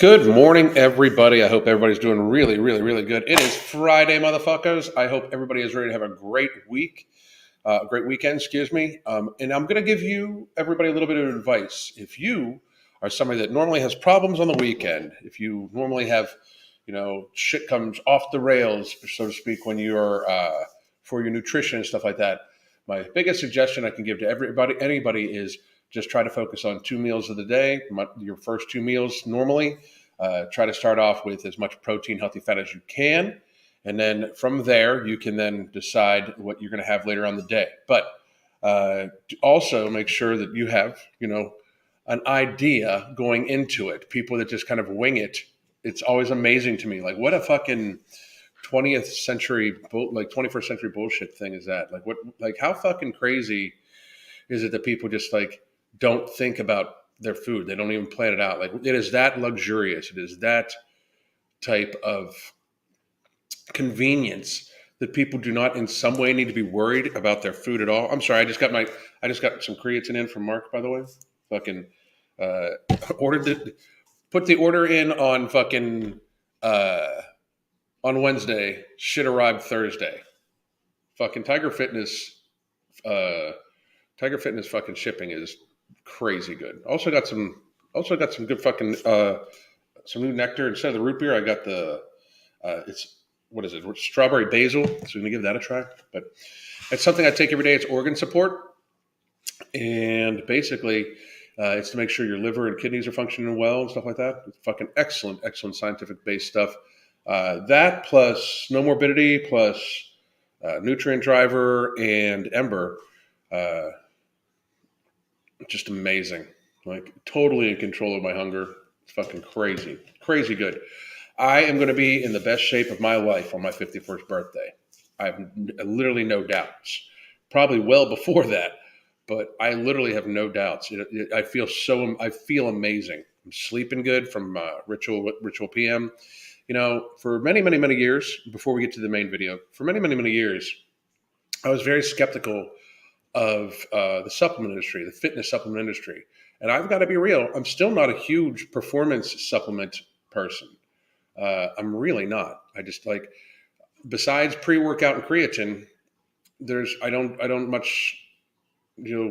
Good morning, everybody. I hope everybody's doing really, really, really good. It is Friday, motherfuckers. I hope everybody is ready to have a great week, great weekend, excuse me. And I'm going to give everybody, a little bit of advice. If you are somebody that normally has problems on the weekend, if you normally have, shit comes off the rails, so to speak, when you're for your nutrition and stuff like that, my biggest suggestion I can give to anybody is just try to focus on 2 meals of the day, your first 2 meals normally. Try to start off with as much protein, healthy fat as you can. And then from there, you can then decide what you're going to have later on the day. But also make sure that you have, an idea going into it. People that just kind of wing it. It's always amazing to me. Like, what a fucking 20th century, 21st century bullshit thing is that? How fucking crazy is it that people just don't think about their food? They don't even plan it out. Like, it is that luxurious. It is that type of convenience that people do not in some way need to be worried about their food at all. I'm sorry. I just got some creatine in from Mark, by the way. Fucking, uh, put the order in on uh, on Wednesday. Shit arrived Thursday. Fucking Tiger Fitness fucking shipping is crazy good. Also got some good fucking some new nectar. Instead of the root beer, I got the it's what is it? Strawberry basil. So I'm gonna give that a try. But it's something I take every day. It's organ support, and basically, it's to make sure your liver and kidneys are functioning well and stuff like that. It's fucking excellent scientific based stuff. That plus no morbidity plus nutrient driver and Ember. Uh, just amazing. Like, totally in control of my hunger. It's fucking crazy good. I am going to be in the best shape of my life on my 51st birthday. I have literally no doubts. Probably well before that, but I literally have no doubts. I feel amazing. I'm sleeping good from Ritual PM. For many years, before we get to the main video, for many years, I was very skeptical of the supplement industry, the fitness supplement industry. And I've got to be real, I'm still not a huge performance supplement person. I'm really not. I just besides pre-workout and creatine, I don't much,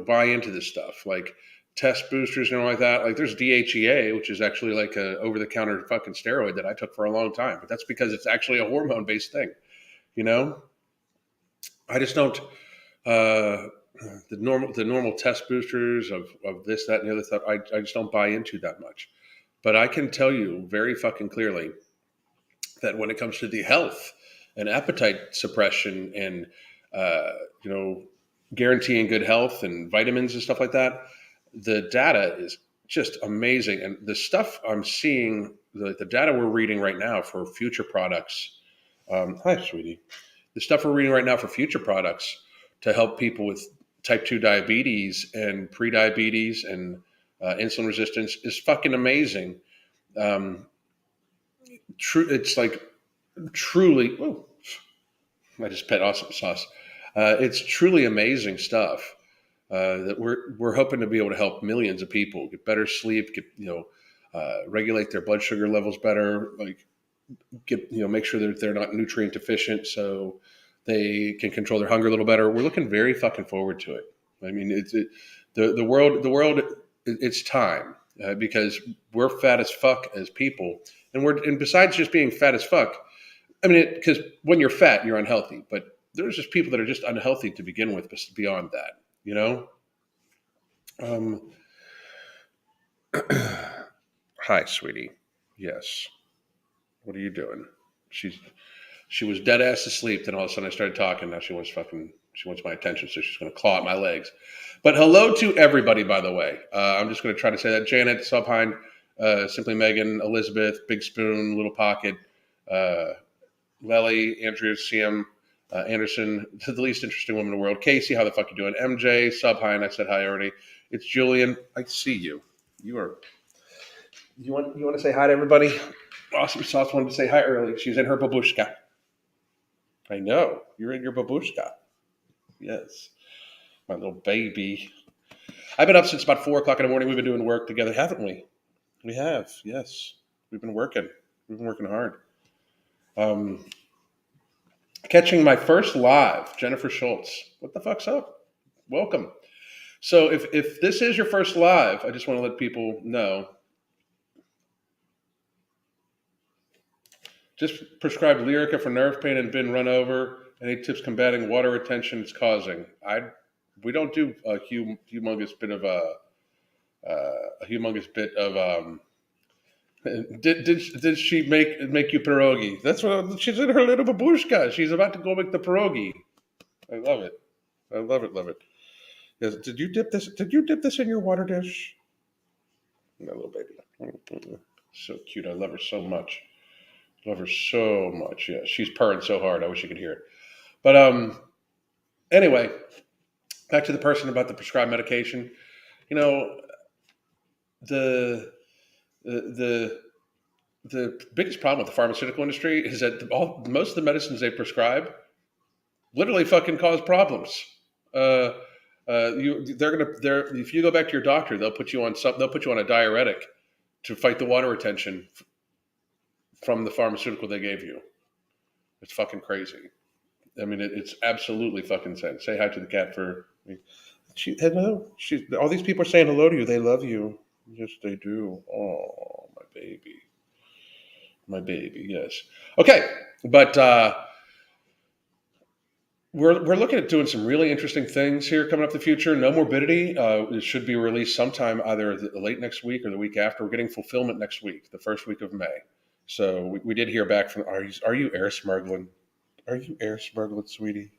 buy into this stuff. Like test boosters and all like that. Like, there's DHEA, which is actually like a over-the-counter fucking steroid that I took for a long time. But that's because it's actually a hormone-based thing. You know, I just don't. Uh, the normal test boosters of this, that, and the other stuff, I just don't buy into that much. But I can tell you very fucking clearly that when it comes to the health and appetite suppression and uh, you know guaranteeing good health and vitamins and stuff like that, the data is just amazing. And the stuff I'm seeing, the data we're reading right now for future products. Hi, sweetie. The stuff we're reading right now for future products to help people with type 2 diabetes and prediabetes and insulin resistance is fucking amazing. Um, it's like truly, ooh, I just pet awesome sauce. It's truly amazing stuff that we're hoping to be able to help millions of people get better sleep, regulate their blood sugar levels better, make sure that they're not nutrient deficient, so they can control their hunger a little better. We're looking very fucking forward to it. I mean, the world. It's time because we're fat as fuck as people, and besides just being fat as fuck, I mean, because when you're fat, you're unhealthy. But there's just people that are just unhealthy to begin with. Beyond that, you know. Um, Hi, sweetie. Yes. What are you doing? She was dead ass asleep. Then all of a sudden I started talking. Now she wants my attention. So she's going to claw at my legs. But hello to everybody, by the way. I'm just going to try to say that. Janet, Subhind, Simply Megan, Elizabeth, Big Spoon, Little Pocket, uh, Lely, Andrew, CM, Anderson, the least interesting woman in the world. Casey, how the fuck you doing? MJ, Subhind, I said hi already. It's Julian. I see you. You want to say hi to everybody? Awesome Sauce wanted to say hi early. She's in her babushka. I know. You're in your babushka. Yes. My little baby. I've been up since about 4 o'clock in the morning. We've been doing work together, haven't we? We have, yes. We've been working. We've been working hard. Um, Catching my first live, Jennifer Schultz. What the fuck's up? Welcome. So if this is your first live, I just want to let people know. Just prescribed Lyrica for nerve pain and been run over. Any tips combating water retention it's causing? We don't do a humongous bit of did she make you pierogi? That's what she's in her little babushka. She's about to go make the pierogi. I love it. I love it. Love it. Yes. Did you dip this? Did you dip this in your water dish? My little baby. So cute. I love her so much. Love her so much. Yeah, she's purring so hard. I wish you could hear it. But anyway, back to the person about the prescribed medication. You know, the the the biggest problem with the pharmaceutical industry is that most of the medicines they prescribe literally fucking cause problems. Uh, if you go back to your doctor, they'll put you on a diuretic to fight the water retention from the pharmaceutical they gave you. It's fucking crazy. I mean, it's absolutely fucking insane. Say hi to the cat for me. Hello. All these people are saying hello to you. They love you. Yes, they do. Oh, my baby. My baby, yes. Okay, but we're looking at doing some really interesting things here coming up in the future. No Morbidity. It should be released sometime either late next week or the week after. We're getting fulfillment next week, the first week of May. So we did hear back from. Are you air smuggling? Are you air smuggling, sweetie?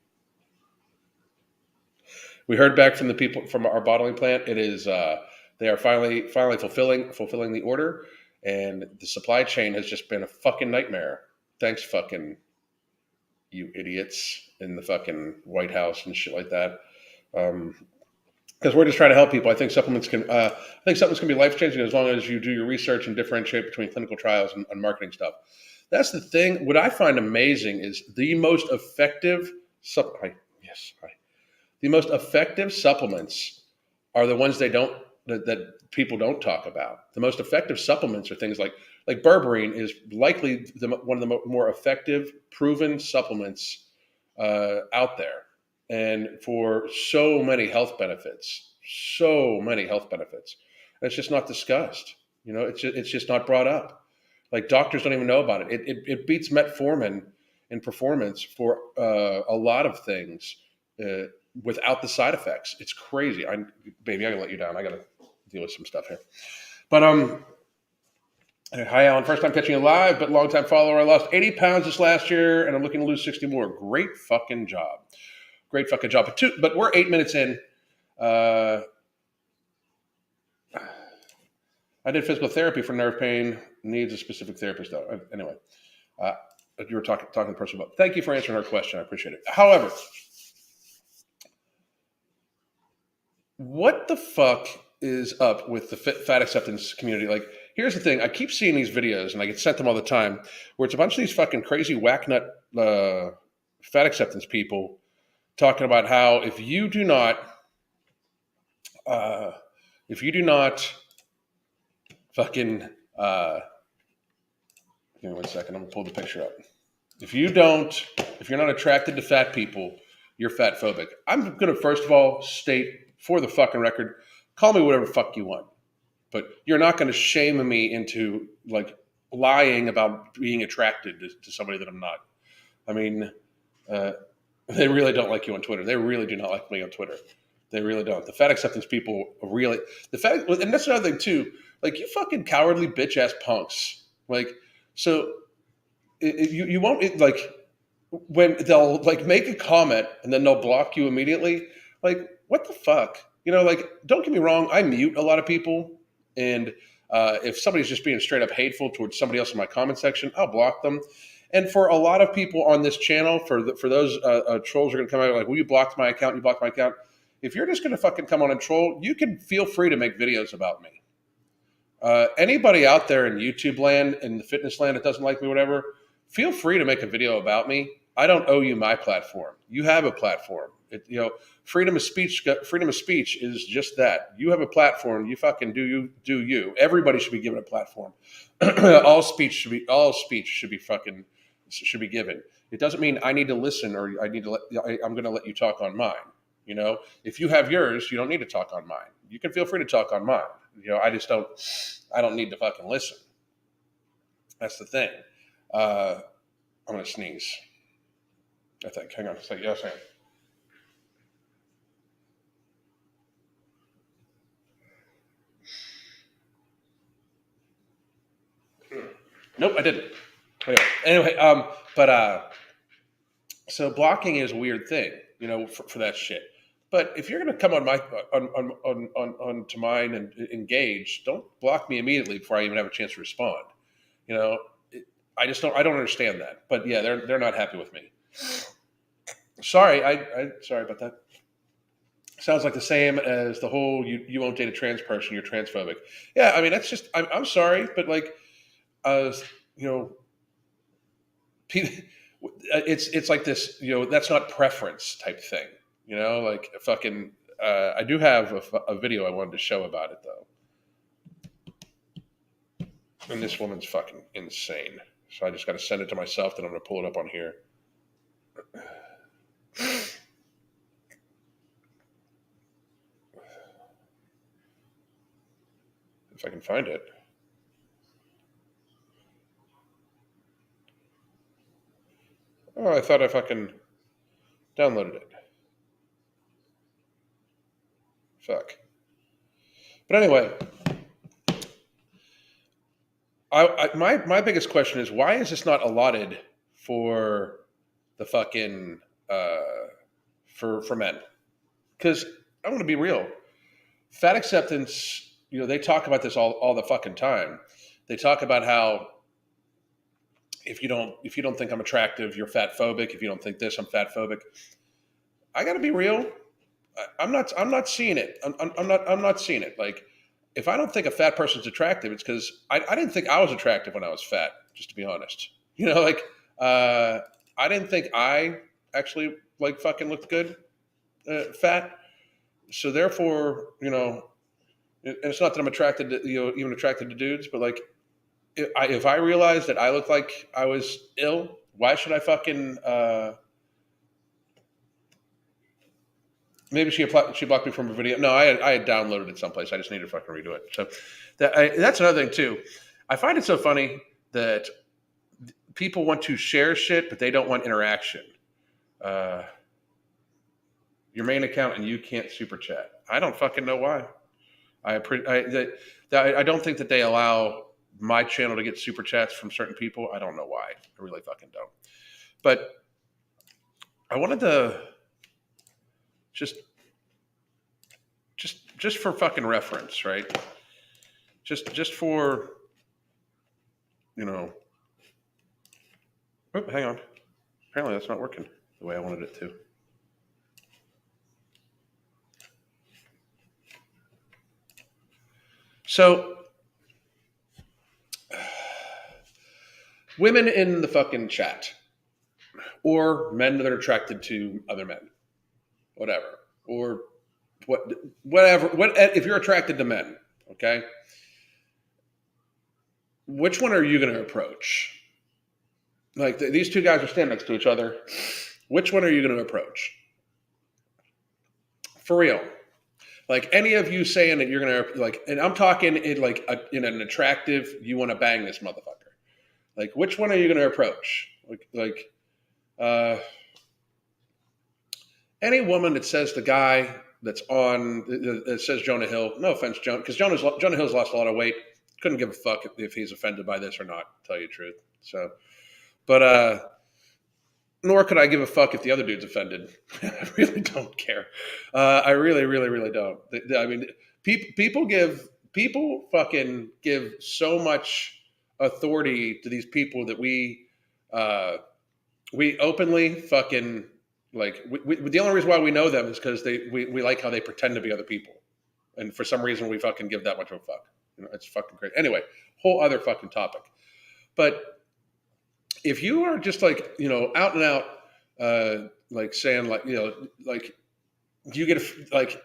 We heard back from the people from our bottling plant. It is they are finally fulfilling the order, and the supply chain has just been a fucking nightmare. Thanks, fucking you idiots in the fucking White House and shit like that. Because we're just trying to help people. I think supplements can be life changing as long as you do your research and differentiate between clinical trials and marketing stuff. That's the thing. What I find amazing is the most effective the most effective supplements are the ones that people don't talk about. The most effective supplements are things like berberine is likely one of the more effective proven supplements out there, and for so many health benefits. And it's just not discussed. You know, it's just not brought up. Like doctors don't even know about it. It beats metformin in performance for a lot of things without the side effects. It's crazy. Baby, I gotta let you down. I gotta deal with some stuff here. But hi Alan, first time catching you live, but long time follower. I lost 80 pounds this last year, and I'm looking to lose 60 more. Great fucking job. But we're 8 minutes in. I did physical therapy for nerve pain. Needs a specific therapist, though. Anyway, you were talking to the person about. Thank you for answering her question. I appreciate it. However, what the fuck is up with the fat acceptance community? Like, here's the thing. I keep seeing these videos, and I get sent them all the time, where it's a bunch of these fucking crazy whacknut fat acceptance people talking about how if you do not fucking give me 1 second, I'm gonna pull the picture up. If you're not attracted to fat people, you're fat phobic. I'm gonna first of all state for the fucking record, call me whatever fuck you want, but you're not gonna shame me into like lying about being attracted to somebody that I'm not. I mean, they really don't like you on Twitter. They really do not like me on Twitter. They really don't. The fat acceptance people really and that's another thing too. Like, you fucking cowardly bitch ass punks. Like, so you won't like when they'll like make a comment and then they'll block you immediately. Like, what the fuck? You know, like, don't get me wrong. I mute a lot of people, and if somebody's just being straight up hateful towards somebody else in my comment section, I'll block them. And for a lot of people on this channel, for those trolls are going to come out like, well, you blocked my account. If you're just going to fucking come on and troll, you can feel free to make videos about me. Anybody out there in YouTube land, in the fitness land that doesn't like me, whatever, feel free to make a video about me. I don't owe you my platform. You have a platform. Freedom of speech is just that. You have a platform. You fucking do you. Everybody should be given a platform. All speech should be given. It doesn't mean I need to listen or I'm going to let you talk on mine. You know, if you have yours, you don't need to talk on mine. You can feel free to talk on mine. You know, I don't need to fucking listen. That's the thing. I'm going to sneeze. I think. Hang on a second. Yes, I am. Nope, I didn't. Anyway, but so blocking is a weird thing, you know, for that shit. But if you're gonna come on my on to mine and engage, don't block me immediately before I even have a chance to respond. You know, I don't understand that. But yeah, they're not happy with me. Sorry, I sorry about that. Sounds like the same as the whole you won't date a trans person, you're transphobic. Yeah, I mean that's just I'm sorry, but like uh, you know, it's like this, you know, that's not preference type thing, you know, like fucking. I do have a video I wanted to show about it though, and this woman's fucking insane. So I just got to send it to myself. Then I'm gonna pull it up on here. If I can find it. Oh, I thought I fucking downloaded it. Fuck. But anyway, my biggest question is why is this not allotted for the fucking uh, for men? Because I'm going to be real, fat acceptance. You know, they talk about this all the fucking time. They talk about how if you don't think I'm attractive, you're fat phobic. If you don't think this, I'm fat phobic. I got to be real. I'm not seeing it. I'm not seeing it. Like, if I don't think a fat person's attractive, it's because I didn't think I was attractive when I was fat. Just to be honest, you know, like I didn't think I actually like fucking looked good fat. So therefore, you know, and it's not that I'm attracted to, you know, even attracted to dudes, but like if I realized that I looked like I was ill, why should I fucking maybe she blocked me from a video. No, I had downloaded it someplace. I just need to fucking redo it. So that's another thing too. I find it so funny that people want to share shit, but they don't want interaction. Uh, your main account and you can't super chat. I don't fucking know why. I don't think that they allow my channel to get super chats from certain people. I don't know why. I really fucking don't. But I wanted to just just for fucking reference, right? Just for, you know. Oh, hang on. Apparently that's not working the way I wanted it to. So women in the fucking chat, or men that are attracted to other men, whatever, or whatever. If you're attracted to men, okay, which one are you going to approach? Like these two guys are standing next to each other. Which one are you going to approach? For real. Like any of you saying that you're going to like, and I'm talking in like in an attractive, you want to bang this motherfucker. Like which one are you going to approach? Uh, any woman that says the guy that's on that says Jonah Hill. No offense, Jonah, because Jonah Hill's lost a lot of weight. Couldn't give a fuck if he's offended by this or not. To tell you the truth. So, but nor could I give a fuck if the other dude's offended. I really don't care. I really, really, really don't. I mean, people fucking give so much authority to these people that we openly fucking like. The only reason why we know them is because we like how they pretend to be other people, and for some reason we fucking give that much of a fuck. You know, it's fucking crazy. Anyway, whole other fucking topic. But if you are just like, you know, out and out, like saying like, you know, like you get like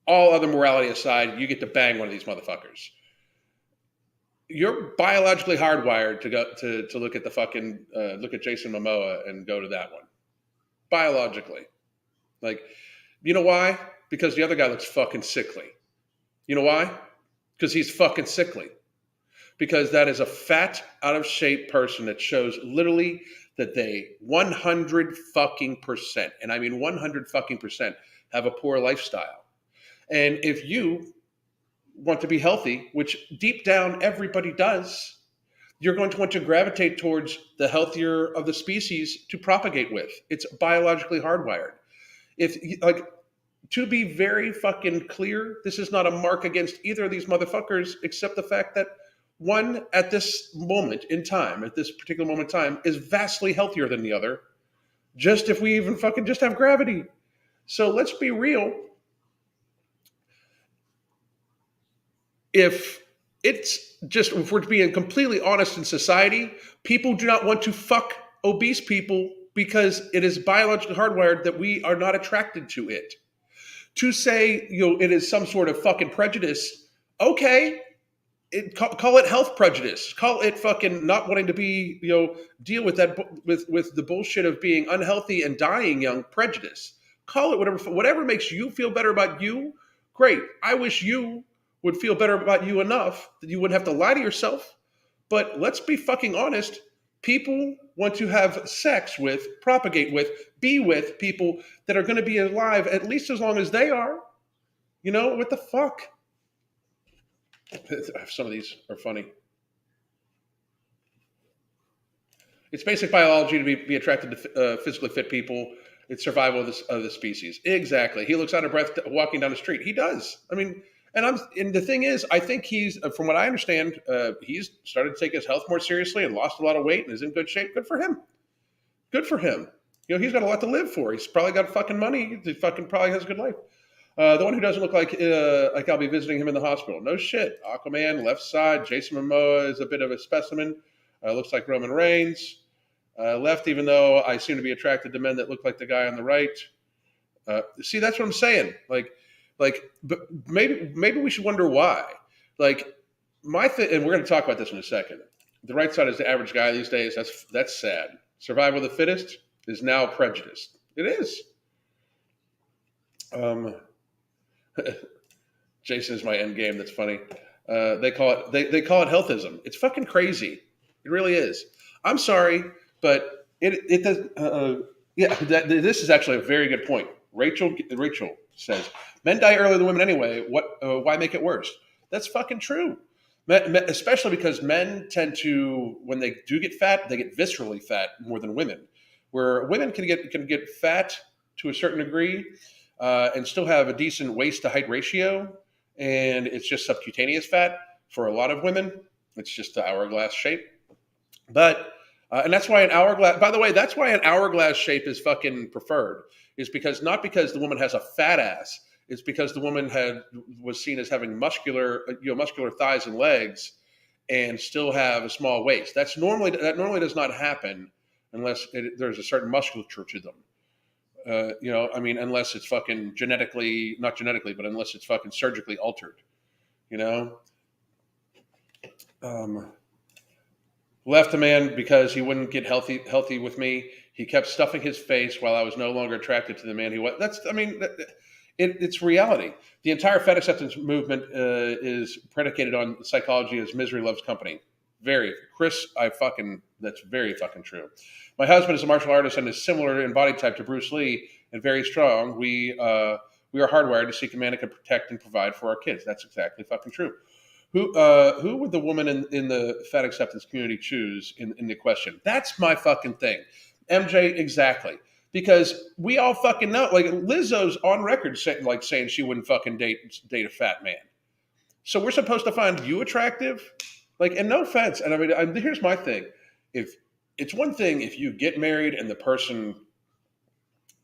all other morality aside, you get to bang one of these motherfuckers. You're biologically hardwired to go to look at the fucking look at Jason Momoa and go to that one. Biologically, like, you know why? Because the other guy looks fucking sickly. You know why? Because he's fucking sickly. Because that is a fat, out of shape person that shows literally that they 100 fucking percent, and I mean 100 fucking percent, have a poor lifestyle. And if you want to be healthy, which deep down everybody does, you're going to want to gravitate towards the healthier of the species to propagate with. It's biologically hardwired. If like, to be very fucking clear, this is not a mark against either of these motherfuckers, except the fact that one at this moment in time, at this particular moment in time, is vastly healthier than the other. Just if we even fucking just have gravity. So let's be real. If we're being completely honest in society, people do not want to fuck obese people because it is biologically hardwired that we are not attracted to it. To say, it is some sort of fucking prejudice, okay, call it health prejudice, call it fucking not wanting to be, deal with that, with the bullshit of being unhealthy and dying young prejudice. Call it whatever makes you feel better about you. Great. I wish you would feel better about you enough that you wouldn't have to lie to yourself. But let's be fucking honest. People want to have sex with, propagate with, be with people that are going to be alive at least as long as they are. What the fuck? Some of these are funny. It's basic biology to be attracted to physically fit people. It's survival of the species. Exactly. He looks out of breath walking down the street. He does. I mean, and the thing is, I think he's, from what I understand, he's started to take his health more seriously and lost a lot of weight and is in good shape. Good for him. Good for him. He's got a lot to live for. He's probably got fucking money. He fucking probably has a good life. The one who doesn't look like I'll be visiting him in the hospital. No shit. Aquaman, left side. Jason Momoa is a bit of a specimen. Looks like Roman Reigns. Left, even though I seem to be attracted to men that look like the guy on the right. See, that's what I'm saying. But maybe we should wonder why. Like, and we're going to talk about this in a second. The right side is the average guy these days. That's sad. Survival of the fittest is now prejudiced. It is. Jason is my end game. That's funny. They call it healthism. It's fucking crazy. It really is. I'm sorry, but it does. Yeah, this is actually a very good point. Rachel says men die earlier than women anyway. Why make it worse? That's fucking true. Especially because men tend to, when they do get fat, they get viscerally fat more than women. Where women can get fat to a certain degree and still have a decent waist to height ratio, and it's just subcutaneous fat. For a lot of women, it's just the hourglass shape. But and that's why an hourglass. By the way, that's why an hourglass shape is fucking preferred. Is because not because the woman has a fat ass. It's because the woman was seen as having muscular thighs and legs, and still have a small waist. That normally does not happen unless there's a certain musculature to them. Unless it's fucking not genetically, but unless it's fucking surgically altered. Left a man because he wouldn't get healthy with me. He kept stuffing his face while I was no longer attracted to the man he was. It's reality. The entire fat acceptance movement is predicated on the psychology as misery loves company. That's very fucking true. My husband is a martial artist and is similar in body type to Bruce Lee and very strong. We are hardwired to seek a man that can protect and provide for our kids. That's exactly fucking true. Who would the woman in the fat acceptance community choose in the question? That's my fucking thing. MJ, exactly. Because we all fucking know, like Lizzo's on record saying she wouldn't fucking date a fat man. So we're supposed to find you attractive? And no offense. And here's my thing. If it's one thing if you get married and the person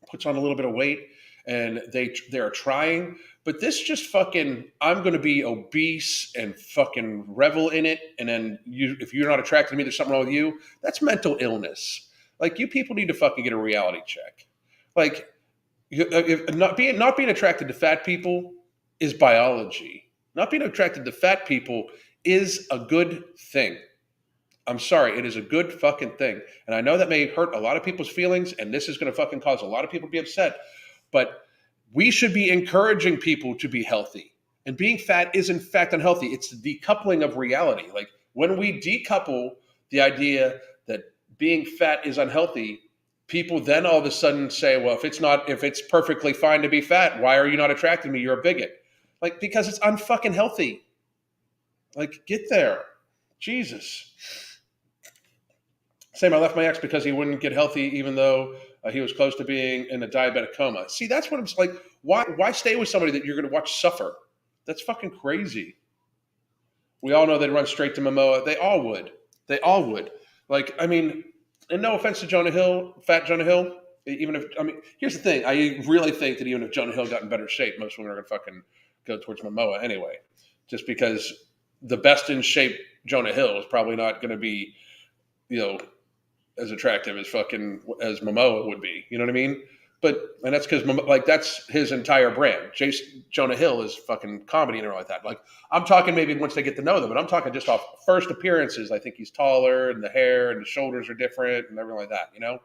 puts on a little bit of weight and they're trying, but this just fucking, I'm going to be obese and fucking revel in it. And then if you're not attracted to me, there's something wrong with you. That's mental illness. You people need to fucking get a reality check. Not being attracted to fat people is biology. Not being attracted to fat people is a good thing. I'm sorry, it is a good fucking thing. And I know that may hurt a lot of people's feelings, and this is going to fucking cause a lot of people to be upset. But we should be encouraging people to be healthy. And being fat is in fact unhealthy. It's the decoupling of reality. Like when we decouple the idea that being fat is unhealthy, people then all of a sudden say, well, if it's perfectly fine to be fat, why are you not attracted to me? You're a bigot. Like, because it's unfucking healthy. Like, get there. Jesus. Same, I left my ex because he wouldn't get healthy, even though he was close to being in a diabetic coma. See, that's what I'm like. Why stay with somebody that you're going to watch suffer? That's fucking crazy. We all know they'd run straight to Momoa. They all would. They all would. Like, I mean, and no offense to Jonah Hill, fat Jonah Hill. Even if, I mean, here's the thing. I really think that even if Jonah Hill got in better shape, most women are going to fucking go towards Momoa anyway. Just because the best in shape Jonah Hill is probably not going to be, you know, as attractive as Momoa would be. You know what I mean? And that's because like that's his entire brand. Jonah Hill is fucking comedy and everything like that. Like I'm talking maybe once they get to know them, but I'm talking just off first appearances. I think he's taller and the hair and the shoulders are different and everything like that. You know,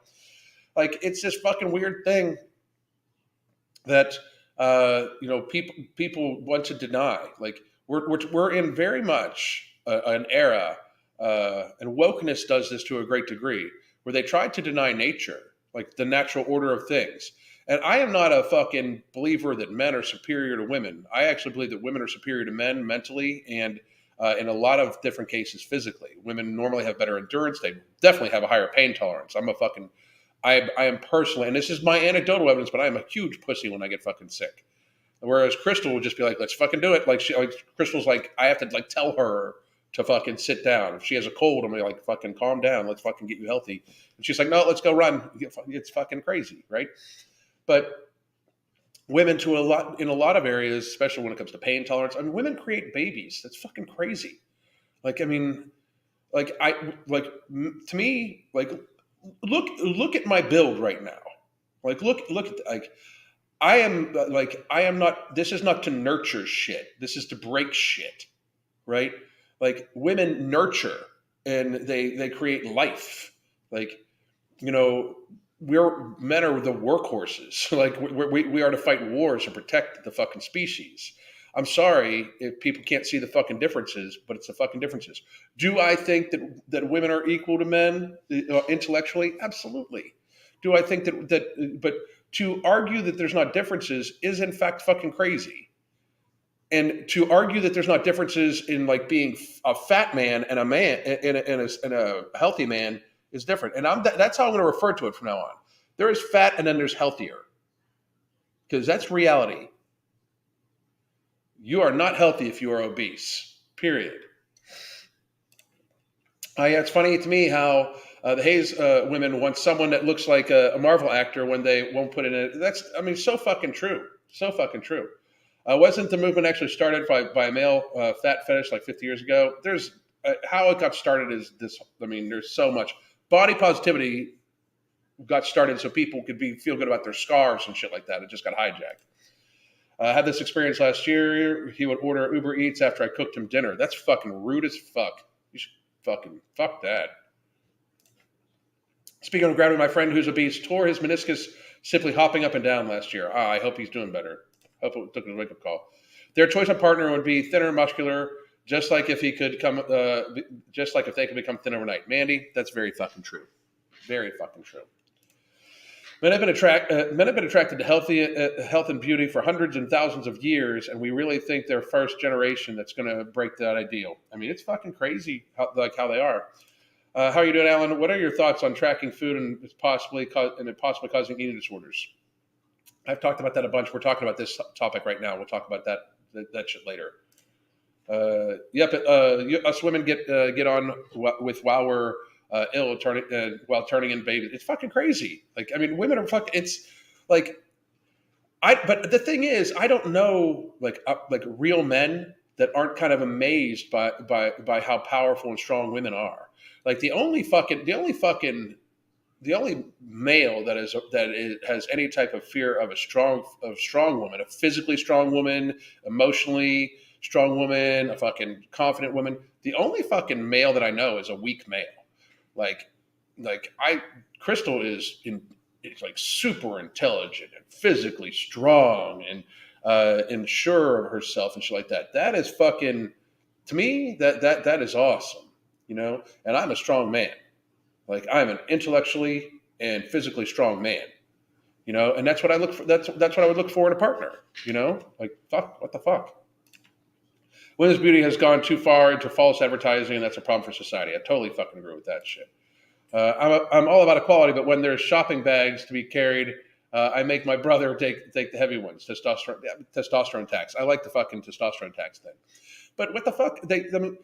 like it's this fucking weird thing that people want to deny. Like we're in very much an era, and wokeness does this to a great degree, where they try to deny nature, like the natural order of things. And I am not a fucking believer that men are superior to women. I actually believe that women are superior to men mentally and in a lot of different cases physically. Women normally have better endurance. They definitely have a higher pain tolerance. I am personally, and this is my anecdotal evidence, but I am a huge pussy when I get fucking sick. Whereas Crystal would just be like, let's fucking do it. Like Crystal's like, I have to like tell her to fucking sit down. If she has a cold, I'm like, fucking calm down. Let's fucking get you healthy. And she's like, no, let's go run. It's fucking crazy, right? But women in a lot of areas, especially when it comes to pain tolerance, I mean, women create babies. That's fucking crazy. Like, I mean, to me, like, look at my build right now. Like, look at, like, I am not, this is not to nurture shit. This is to break shit, right? Like women nurture and they create life. Like, you know, men are the workhorses. Like we are to fight wars and protect the fucking species. I'm sorry if people can't see the fucking differences, but it's the fucking differences. Do I think that women are equal to men intellectually? Absolutely. Do I think but to argue that there's not differences is in fact fucking crazy. And to argue that there's not differences in like being a fat man and a man and a healthy man is different. And that's how I'm going to refer to it from now on. There is fat and then there's healthier, because that's reality. You are not healthy if you are obese, period. Yeah, it's funny to me how the Hayes women want someone that looks like a Marvel actor when they won't put in it. That's, I mean, so fucking true. So fucking true. Wasn't the movement actually started by a male fat fetish like 50 years ago? There's how it got started is this. I mean, there's so much body positivity got started so people could feel good about their scars and shit like that. It just got hijacked. I had this experience last year. He would order Uber Eats after I cooked him dinner. That's fucking rude as fuck. You should fucking fuck that. Speaking of gravity, my friend who's obese tore his meniscus simply hopping up and down last year. I hope he's doing better. Hope it took a wake-up call. Their choice of partner would be thinner, muscular, just like if they could become thin overnight. Mandy, that's very fucking true. Very fucking true. Men have been attracted to health and beauty for hundreds and thousands of years, and we really think they're first generation that's going to break that ideal. I mean, it's fucking crazy how they are. How are you doing, Alan? What are your thoughts on tracking food and it possibly causing eating disorders? I've talked about that a bunch. We're talking about this topic right now. We'll talk about that shit later. Us women get on with while we're ill, while turning in babies. It's fucking crazy. Like, I mean, women are fucking. It's like, But the thing is, I don't know like real men that aren't kind of amazed by how powerful and strong women are. Like the only fucking male has any type of fear of a strong woman, a physically strong woman, emotionally strong woman, a fucking confident woman. The only fucking male that I know is a weak male. Like Crystal is like super intelligent and physically strong and sure of herself and shit like that. That is fucking, to me, that is awesome, you know. And I'm a strong man. Like I'm an intellectually and physically strong man, you know. And that's what I look for. That's what I would look for in a partner, you know. Like fuck, what the fuck. Women's beauty has gone too far into false advertising, and that's a problem for society. I totally fucking agree with that shit. I'm all about equality, but when there's shopping bags to be carried, I make my brother take the heavy ones. Testosterone tax. I like the fucking testosterone tax thing. But what the fuck? I mean,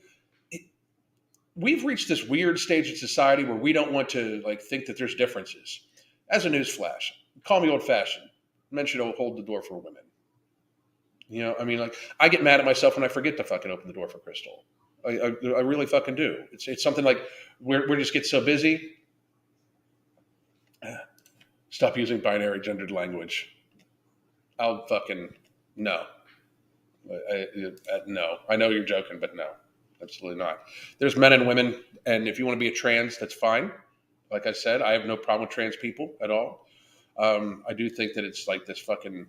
we've reached this weird stage in society where we don't want to like think that there's differences. As a newsflash, call me old-fashioned. Men should hold the door for women. You know, I mean, like I get mad at myself when I forget to fucking open the door for Crystal. I really fucking do. It's something like we just get so busy. Stop using binary gendered language. I'll fucking no. No. I know you're joking, but no, absolutely not. There's men and women, and if you want to be a trans, that's fine. Like I said, I have no problem with trans people at all. I do think that it's like this fucking.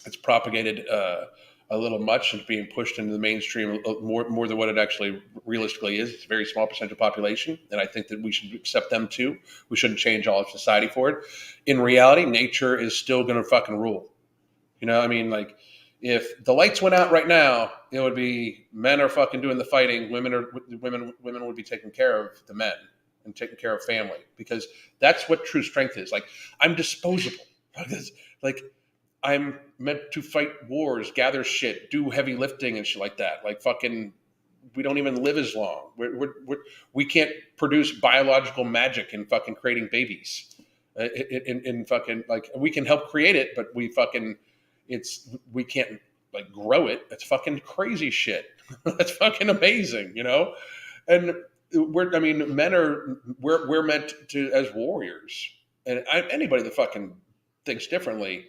It's propagated a little much and being pushed into the mainstream more than what it actually realistically is. It's a very small percentage of population, and I think that we should accept them too. We shouldn't change all of society for it. In reality, nature is still going to fucking rule. You know, I mean, like if the lights went out right now, it would be men are fucking doing the fighting, women would be taking care of the men and taking care of family, because that's what true strength is. Like I'm disposable. Like I'm meant to fight wars, gather shit, do heavy lifting and shit like that. Like fucking, we don't even live as long. We can't produce biological magic in fucking creating babies. In fucking, like we can help create it, but we can't like grow it. It's fucking crazy shit. That's fucking amazing, you know. And we're meant to as warriors, and anybody that fucking thinks differently.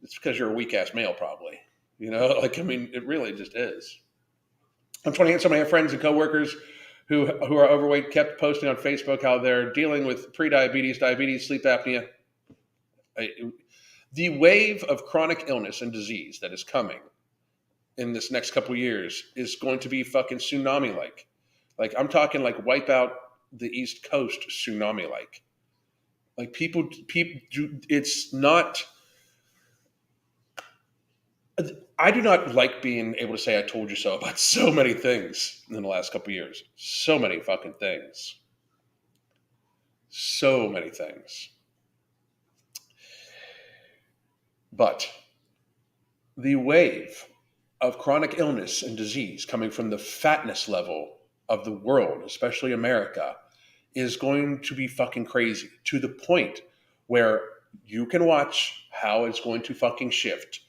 It's because you're a weak ass male, probably. You know, like I mean, it really just is. I'm 28. So I have friends and coworkers who are overweight kept posting on Facebook how they're dealing with pre-diabetes, diabetes, sleep apnea. The wave of chronic illness and disease that is coming in this next couple of years is going to be fucking tsunami-like. Like I'm talking like wipe out the East Coast tsunami-like. Like people, it's not. I do not like being able to say I told you so about so many things in the last couple of years. So many fucking things. So many things. But the wave of chronic illness and disease coming from the fatness level of the world, especially America, is going to be fucking crazy to the point where you can watch how it's going to fucking shift.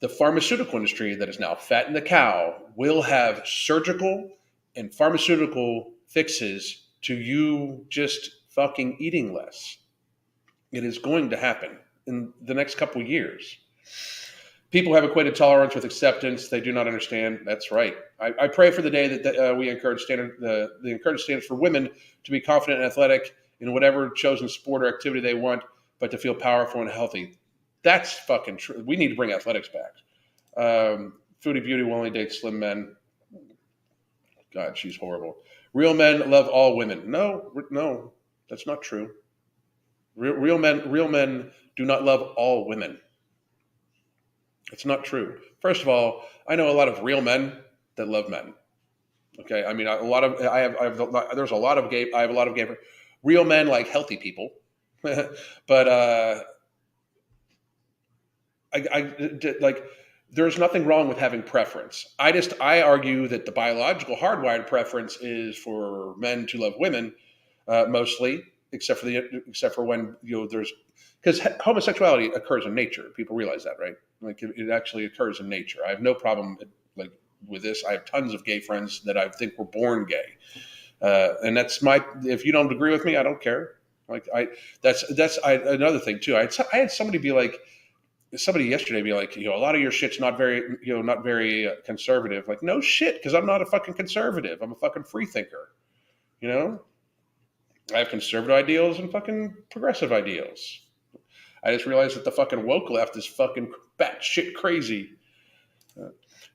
The pharmaceutical industry that is now fattening the cow will have surgical and pharmaceutical fixes to you just fucking eating less. It is going to happen in the next couple of years. People have equated tolerance with acceptance. They do not understand. That's right. I pray for the day that we encourage standards for women to be confident and athletic in whatever chosen sport or activity they want, but to feel powerful and healthy. That's fucking true. We need to bring athletics back. Foodie Beauty will only date slim men. God, she's horrible. Real men love all women. No, that's not true. Real men do not love all women. It's not true. First of all, I know a lot of real men that love men. Okay, I mean I have a lot of gay real men like healthy people, but like there's nothing wrong with having preference. I argue that the biological hardwired preference is for men to love women mostly, except for when there's because homosexuality occurs in nature. People realize that, right? Like it actually occurs in nature. I have no problem like with this. I have tons of gay friends that I think were born gay, and that's my. If you don't agree with me, I don't care. Like another thing too. I had somebody be like, somebody yesterday be like, a lot of your shit's not very, not very conservative. Like, no shit, because I'm not a fucking conservative. I'm a fucking free thinker. You know, I have conservative ideals and fucking progressive ideals. I just realized that the fucking woke left is fucking batshit crazy.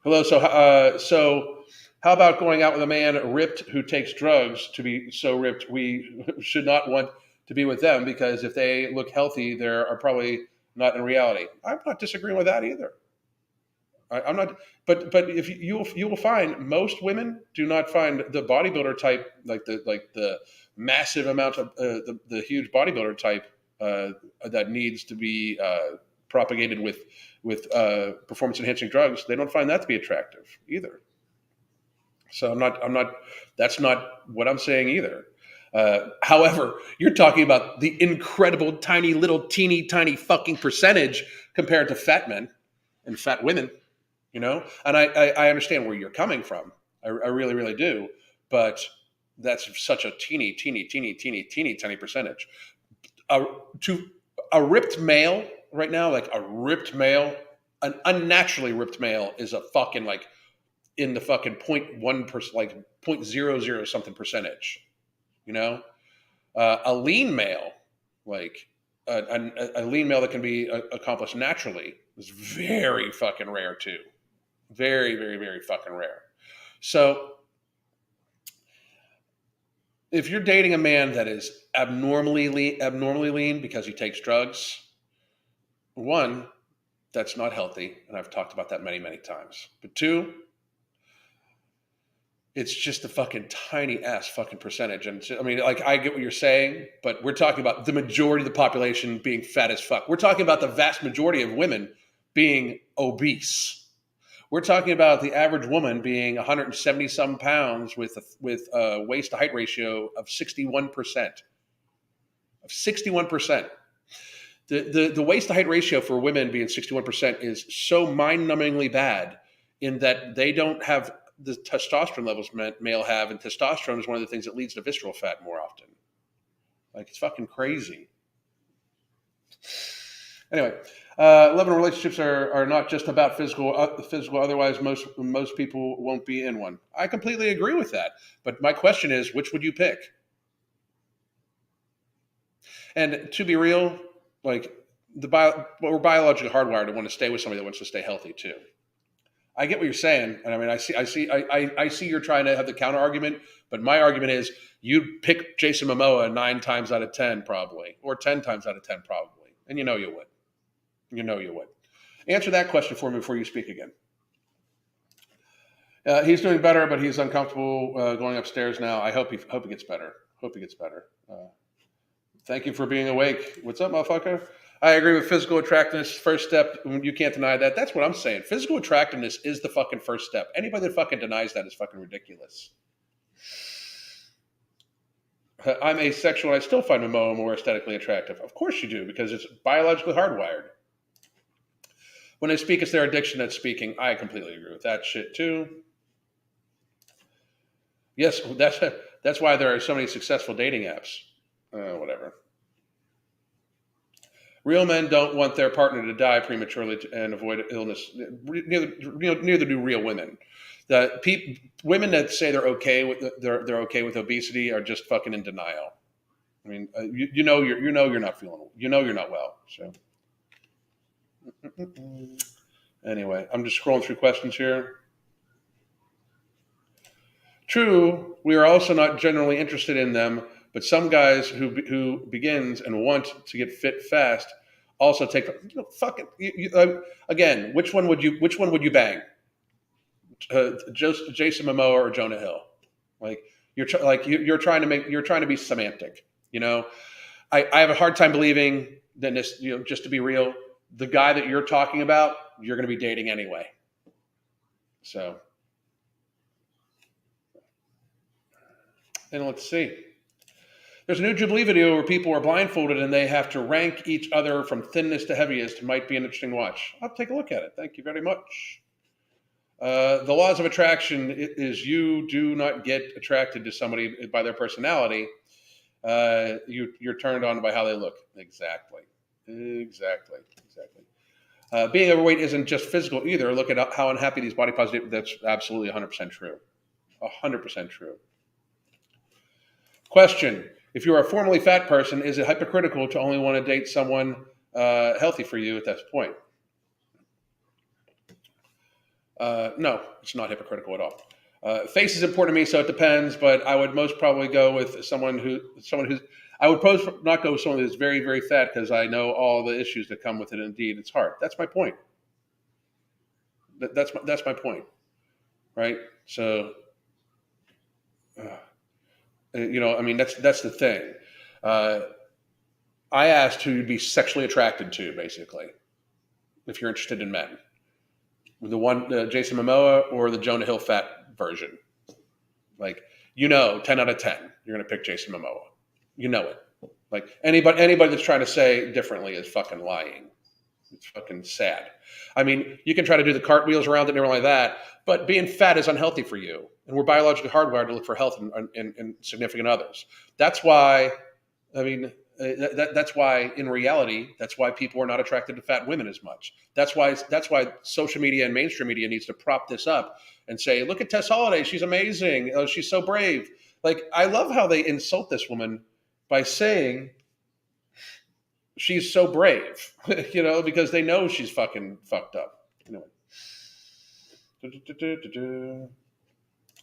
Hello. So how about going out with a man ripped who takes drugs to be so ripped we should not want to be with them because if they look healthy, they are probably not in reality. I'm not disagreeing with that either. I'm not, but if you will find most women do not find the bodybuilder type like the massive amount of the huge bodybuilder type that needs to be propagated with performance enhancing drugs. They don't find that to be attractive either. So I'm not. That's not what I'm saying either. However, you're talking about the incredible, tiny, little, teeny, tiny fucking percentage compared to fat men and fat women. And I understand where you're coming from. I really, really do. But that's such a teeny, teeny, teeny, teeny, teeny, tiny percentage. To a ripped male right now, like a ripped male, an unnaturally ripped male is a fucking like in the fucking 0.1%, like 0.00 something percentage. You know, a lean male, like a lean male that can be accomplished naturally, is very fucking rare too. Very, very, very fucking rare. So if you're dating a man that is abnormally lean because he takes drugs, one, that's not healthy, and I've talked about that many, many times. But two, it's just a fucking tiny ass fucking percentage. And I mean, like, I get what you're saying, but we're talking about the majority of the population being fat as fuck. We're talking about the vast majority of women being obese. We're talking about the average woman being 170 some pounds with a waist to height ratio of 61%. Of 61%. The waist to height ratio for women being 61% is so mind-numbingly bad in that they don't have the testosterone levels male have, and testosterone is one of the things that leads to visceral fat more often. Like, it's fucking crazy. Anyway, love and relationships are not just about physical. Otherwise, most people won't be in one. I completely agree with that. But my question is, which would you pick? And to be real, like we're biologically hardwired to want to stay with somebody that wants to stay healthy too. I get what you're saying, and I mean, I see you're trying to have the counter argument, but my argument is you'd pick Jason Momoa 9 times out of 10 probably, or 10 times out of 10 probably, and you know you would. You know you would. Answer that question for me before you speak again. He's doing better, but he's uncomfortable going upstairs now. I hope he gets better. Hope he gets better. Thank you for being awake. What's up, motherfucker? I agree with physical attractiveness. First step, you can't deny that. That's what I'm saying. Physical attractiveness is the fucking first step. Anybody that fucking denies that is fucking ridiculous. I'm asexual. I still find Momoa more aesthetically attractive. Of course you do, because it's biologically hardwired. When they speak, it's their addiction that's speaking. I completely agree with that shit too. Yes, that's why there are so many successful dating apps. Whatever. Real men don't want their partner to die prematurely and avoid illness. Neither do real women. Women that say they're okay with obesity are just fucking in denial. I mean, you're not feeling. You're not well. So anyway, I'm just scrolling through questions here. True, we are also not generally interested in them, but some guys who begins and want to get fit fast also take fucking again. Which one would you bang? Jason Momoa or Jonah Hill? Like you're trying to be semantic. I have a hard time believing that this. Just to be real, the guy that you're talking about, you're going to be dating anyway. So. And let's see. There's a new Jubilee video where people are blindfolded and they have to rank each other from thinnest to heaviest. Might be an interesting watch. I'll take a look at it. Thank you very much. The laws of attraction is you do not get attracted to somebody by their personality. You're turned on by how they look. Exactly. Being overweight isn't just physical either. Look at how unhappy these body positive. That's absolutely 100% true. 100% true. Question: if you're a formerly fat person, is it hypocritical to only want to date someone healthy for you at that point? No, it's not hypocritical at all. Face is important to me, so it depends. But I would most probably go with someone who's. I would not go with someone who's very, very fat because I know all the issues that come with it. Indeed, it's hard. That's my point. That's my point, right? So, I mean, that's the thing. I asked who you'd be sexually attracted to, basically, if you're interested in men. The one, Jason Momoa or the Jonah Hill fat version. Like, 10 out of 10, you're going to pick Jason Momoa. You know it. Like, anybody that's trying to say differently is fucking lying. It's fucking sad. I mean, you can try to do the cartwheels around it and everything like that, but being fat is unhealthy for you. And we're biologically hardwired to look for health in significant others. That's why, that's why in reality, that's why people are not attracted to fat women as much. That's why social media and mainstream media needs to prop this up and say, look at Tess Holliday. She's amazing. Oh, she's so brave. Like, I love how they insult this woman by saying she's so brave, because they know she's fucking fucked up. Anyway.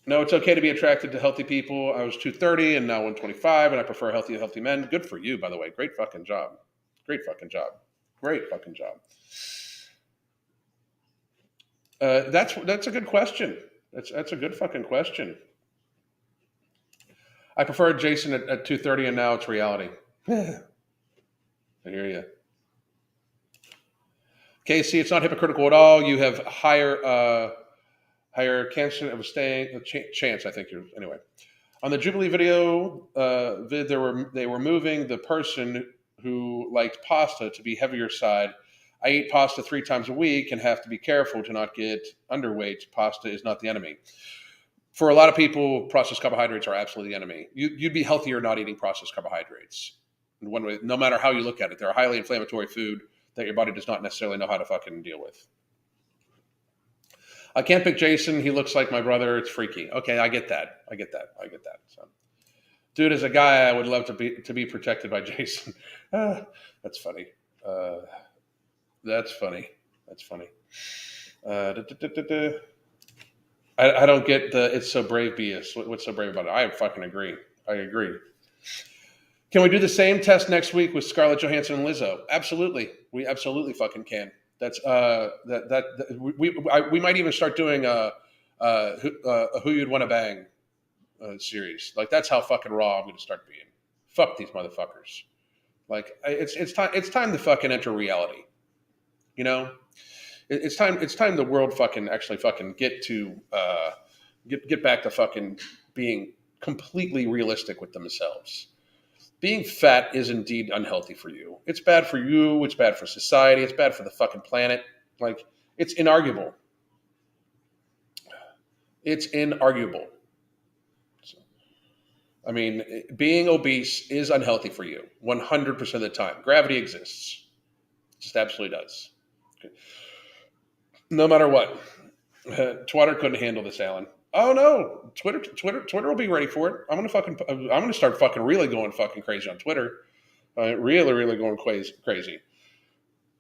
No, it's okay to be attracted to healthy people. I was 230 and now 125, and I prefer healthy men. Good for you, by the way. Great fucking job. That's a good question. That's a good fucking question. I preferred Jason at 230, and now it's reality. I hear you. Casey, it's not hypocritical at all. You have higher chance of staying chance. I think anyway. On the Jubilee video vid, they were moving the person who liked pasta to be heavier side. I eat pasta 3 times a week and have to be careful to not get underweight. Pasta is not the enemy. For a lot of people, processed carbohydrates are absolutely the enemy. You'd be healthier not eating processed carbohydrates. In one way, no matter how you look at it, they're a highly inflammatory food that your body does not necessarily know how to fucking deal with. I can't pick Jason. He looks like my brother. It's freaky. Okay, I get that. So, dude, as a guy, I would love to be protected by Jason. That's funny. That's funny. I don't get the "it's so brave" BS. What's so brave about it? I fucking agree. I agree. Can we do the same test next week with Scarlett Johansson and Lizzo? Absolutely. We absolutely fucking can. That's we might even start doing a who you'd want to bang series. Like, that's how fucking raw I'm going to start being. Fuck these motherfuckers. Like, it's time to fucking enter reality. It's time the world fucking actually fucking get back to fucking being completely realistic with themselves. Being fat is indeed unhealthy for you. It's bad for you. It's bad for society. It's bad for the fucking planet. Like, it's inarguable. So, I mean, being obese is unhealthy for you 100% of the time. Gravity exists. It just absolutely does. Okay. No matter what. Twitter couldn't handle this, Alan. Oh no, Twitter will be ready for it. I'm gonna start fucking really going fucking crazy on Twitter. Really going crazy.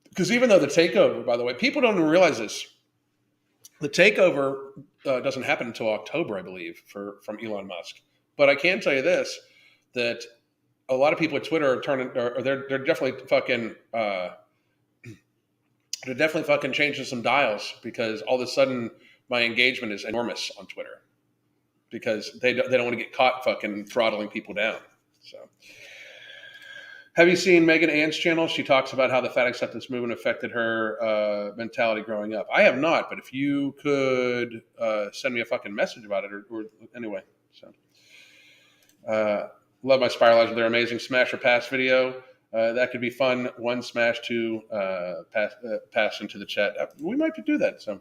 Because even though the takeover, by the way, people don't even realize this. The takeover doesn't happen until October, I believe, from Elon Musk. But I can tell you this: that a lot of people at Twitter are they're definitely fucking. They're definitely fucking changing some dials, because all of a sudden my engagement is enormous on Twitter, because they don't want to get caught fucking throttling people down. So, have you seen Megan Ann's channel? She talks about how the fat acceptance movement affected her mentality growing up. I have not, but if you could send me a fucking message about it, or anyway. So, love my Spiralizer. They're amazing. Smash or pass video. That could be fun. 1 smash, 2 pass into the chat. We might do that. So,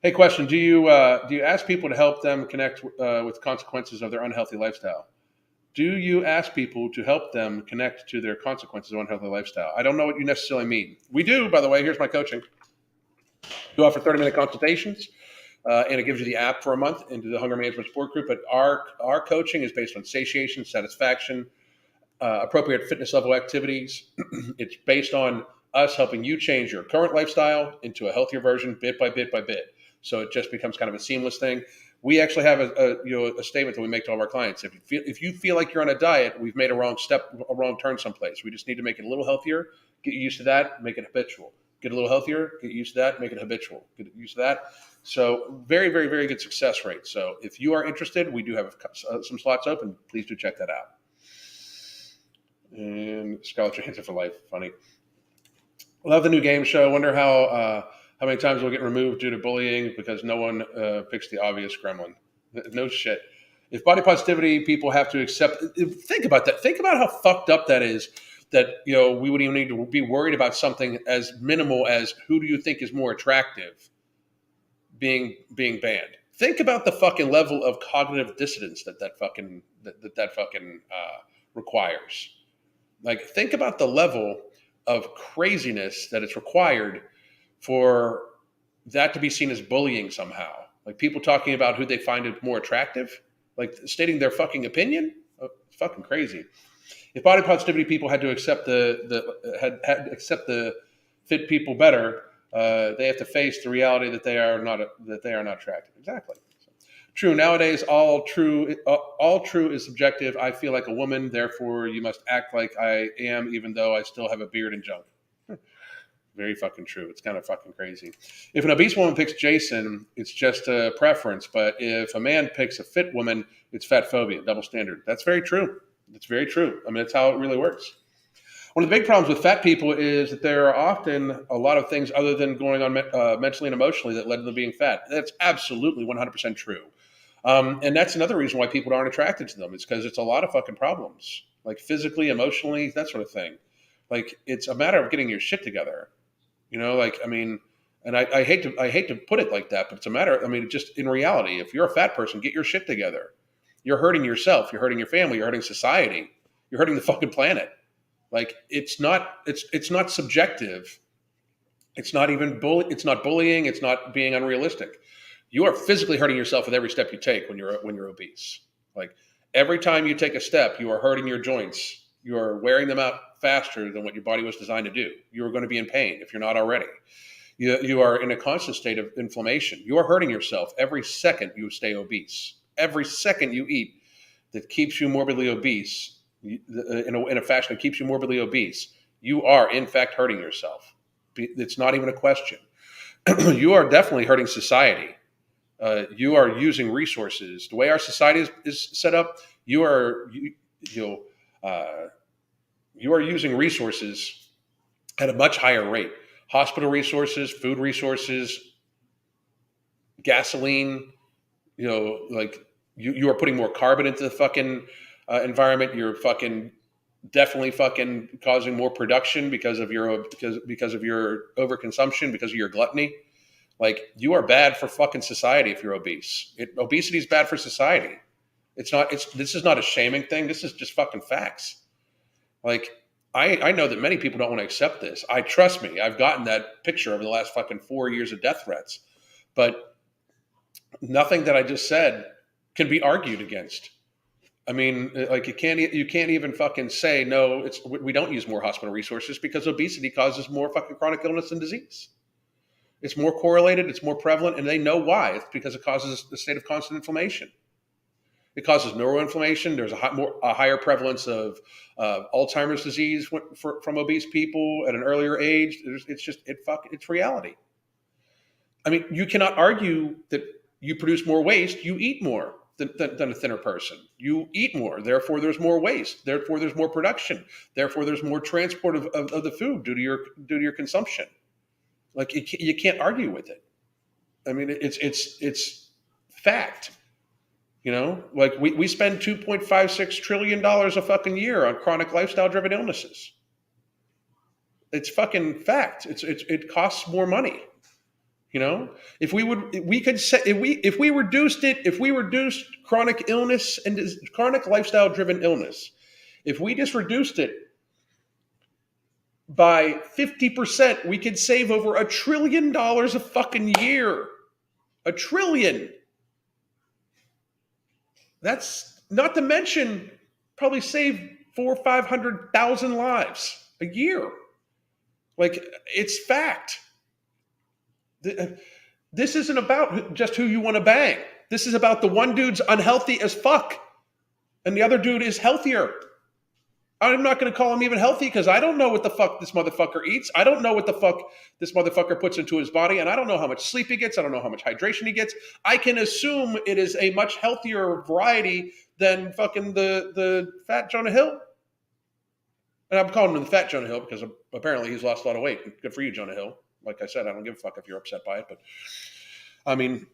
hey, question: do you ask people to help them connect with consequences of their unhealthy lifestyle? Do you ask people to help them connect to their consequences of unhealthy lifestyle? I don't know what you necessarily mean. We do, by the way. Here's my coaching. We offer 30-minute consultations, and it gives you the app for a month into the hunger management support group. But our coaching is based on satiation, satisfaction, appropriate fitness level activities. It's based on us helping you change your current lifestyle into a healthier version, bit by bit by bit. So it just becomes kind of a seamless thing. We actually have a statement that we make to all of our clients. If you feel like you're on a diet, we've made a wrong turn someplace. We just need to make it a little healthier. Get used to that. Make it habitual. Get a little healthier. Get used to that. Make it habitual. Get used to that. So very, very, very good success rate. So if you are interested, we do have some slots open. Please do check that out. And Scarlett Johansson for life. Funny. Love the new game show. Wonder how many times we'll get removed due to bullying because no one picks the obvious gremlin. No shit. If body positivity people have to accept, think about that. Think about how fucked up that is. That we wouldn't even need to be worried about something as minimal as who do you think is more attractive being banned. Think about the fucking level of cognitive dissonance that fucking requires. Like, think about the level of craziness that it's required for that to be seen as bullying somehow. Like, people talking about who they find it more attractive, like stating their fucking opinion. Oh, it's fucking crazy. If body positivity people had to accept accept the fit people better, they have to face the reality that they are not attractive. Exactly. True. Nowadays, all true is subjective. I feel like a woman, therefore you must act like I am, even though I still have a beard and junk. Very fucking true. It's kind of fucking crazy. If an obese woman picks Jason, it's just a preference. But if a man picks a fit woman, it's fat phobia, double standard. That's very true. It's very true. I mean, that's how it really works. One of the big problems with fat people is that there are often a lot of things other than going on mentally and emotionally that led to them being fat. That's absolutely 100% true. And that's another reason why people aren't attracted to them. It's because it's a lot of fucking problems, like physically, emotionally, that sort of thing. Like, it's a matter of getting your shit together. I mean, and I hate to put it like that, but it's a matter. I mean, just in reality, if you're a fat person, get your shit together. You're hurting yourself. You're hurting your family. You're hurting society. You're hurting the fucking planet. Like, it's not subjective. It's not even It's not bullying. It's not being unrealistic. You are physically hurting yourself with every step you take when you're obese. Like, every time you take a step, you are hurting your joints. You are wearing them out faster than what your body was designed to do. You are going to be in pain if you're not already. You are in a constant state of inflammation. You are hurting yourself every second you stay obese. Every second you eat that keeps you morbidly obese, in a fashion that keeps you morbidly obese, you are in fact hurting yourself. It's not even a question. You are definitely hurting society. You are using resources. The way our society is set up, you are using resources at a much higher rate. Hospital resources, food resources, gasoline. You are putting more carbon into the fucking environment. You're fucking definitely fucking causing more production because of your overconsumption, because of your gluttony. Like, you are bad for fucking society if you're obese. Obesity is bad for society. This is not a shaming thing. This is just fucking facts. Like, I know that many people don't want to accept this. Trust me, I've gotten that picture over the last fucking 4 years of death threats. But nothing that I just said can be argued against. I mean, like, you can't even fucking say, no, we don't use more hospital resources because obesity causes more fucking chronic illness and disease. It's more correlated, it's more prevalent, and they know why. It's because it causes a state of constant inflammation. It causes neuroinflammation. There's a higher prevalence of Alzheimer's disease from obese people at an earlier age. It's reality. I mean, you cannot argue that you produce more waste. You eat more than a thinner person. You eat more. Therefore, there's more waste. Therefore, there's more production. Therefore, there's more transport of the food due to your consumption. Like, you can't argue with it. I mean, it's fact. Like, we spend $2.56 trillion a fucking year on chronic lifestyle-driven illnesses. It's fucking fact. It costs more money. You know, if we would, we could say if we reduced it, if we reduced chronic illness and chronic lifestyle driven illness, if we just reduced it by 50%, we could save over $1 trillion a fucking year. $1 trillion. That's not to mention probably save 400,000 or 500,000 lives a year. Like, it's fact. This isn't about just who you want to bang. This is about the one dude's unhealthy as fuck and the other dude is healthier. I'm not going to call him even healthy because I don't know what the fuck this motherfucker eats. I don't know what the fuck this motherfucker puts into his body, and I don't know how much sleep he gets. I don't know how much hydration he gets. I can assume it is a much healthier variety than fucking the fat Jonah Hill. And I'm calling him the fat Jonah Hill because apparently he's lost a lot of weight. Good for you, Jonah Hill. Like I said, I don't give a fuck if you're upset by it, but I mean,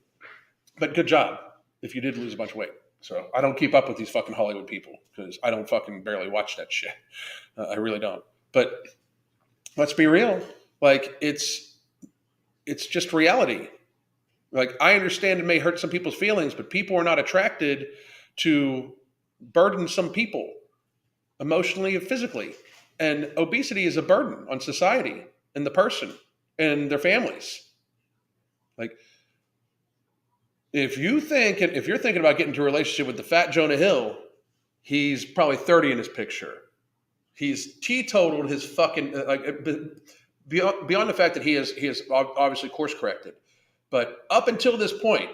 but good job if you did lose a bunch of weight. So I don't keep up with these fucking Hollywood people because I don't fucking barely watch that shit. I really don't. But let's be real. Like, it's just reality. Like, I understand it may hurt some people's feelings, but people are not attracted to burdensome people emotionally and physically. And obesity is a burden on society and the person and their families. Like, if you're thinking about getting into a relationship with the fat Jonah Hill, he's probably 30 in his picture. He's teetotaled his fucking beyond the fact that he is obviously course corrected, but up until this point,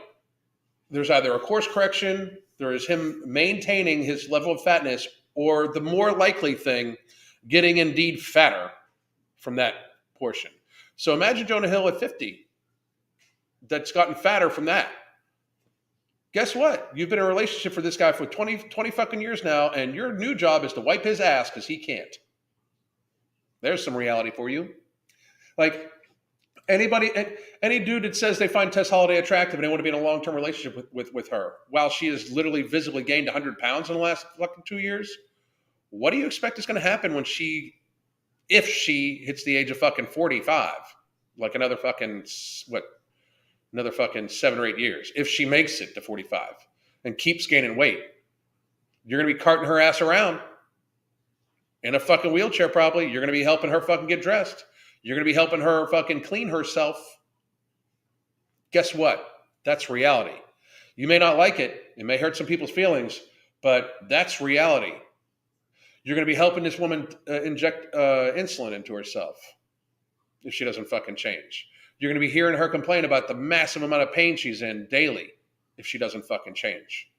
there's either a course correction, there is him maintaining his level of fatness, or the more likely thing, getting indeed fatter from that portion. So imagine Jonah Hill at 50 that's gotten fatter from that. Guess what? You've been in a relationship for this guy for 20 fucking years now, and your new job is to wipe his ass because he can't. There's some reality for you. Like, any dude that says they find Tess Holliday attractive and they want to be in a long-term relationship with her, while she has literally visibly gained 100 pounds in the last fucking 2 years, what do you expect is going to happen when if she hits the age of fucking 45? Like another fucking 7 or 8 years. If she makes it to 45 and keeps gaining weight, you're going to be carting her ass around in a fucking wheelchair probably. You're going to be helping her fucking get dressed. You're going to be helping her fucking clean herself. Guess what? That's reality. You may not like it. It may hurt some people's feelings, but that's reality. You're going to be helping this woman inject insulin into herself if she doesn't fucking change. You're going to be hearing her complain about the massive amount of pain she's in daily if she doesn't fucking change.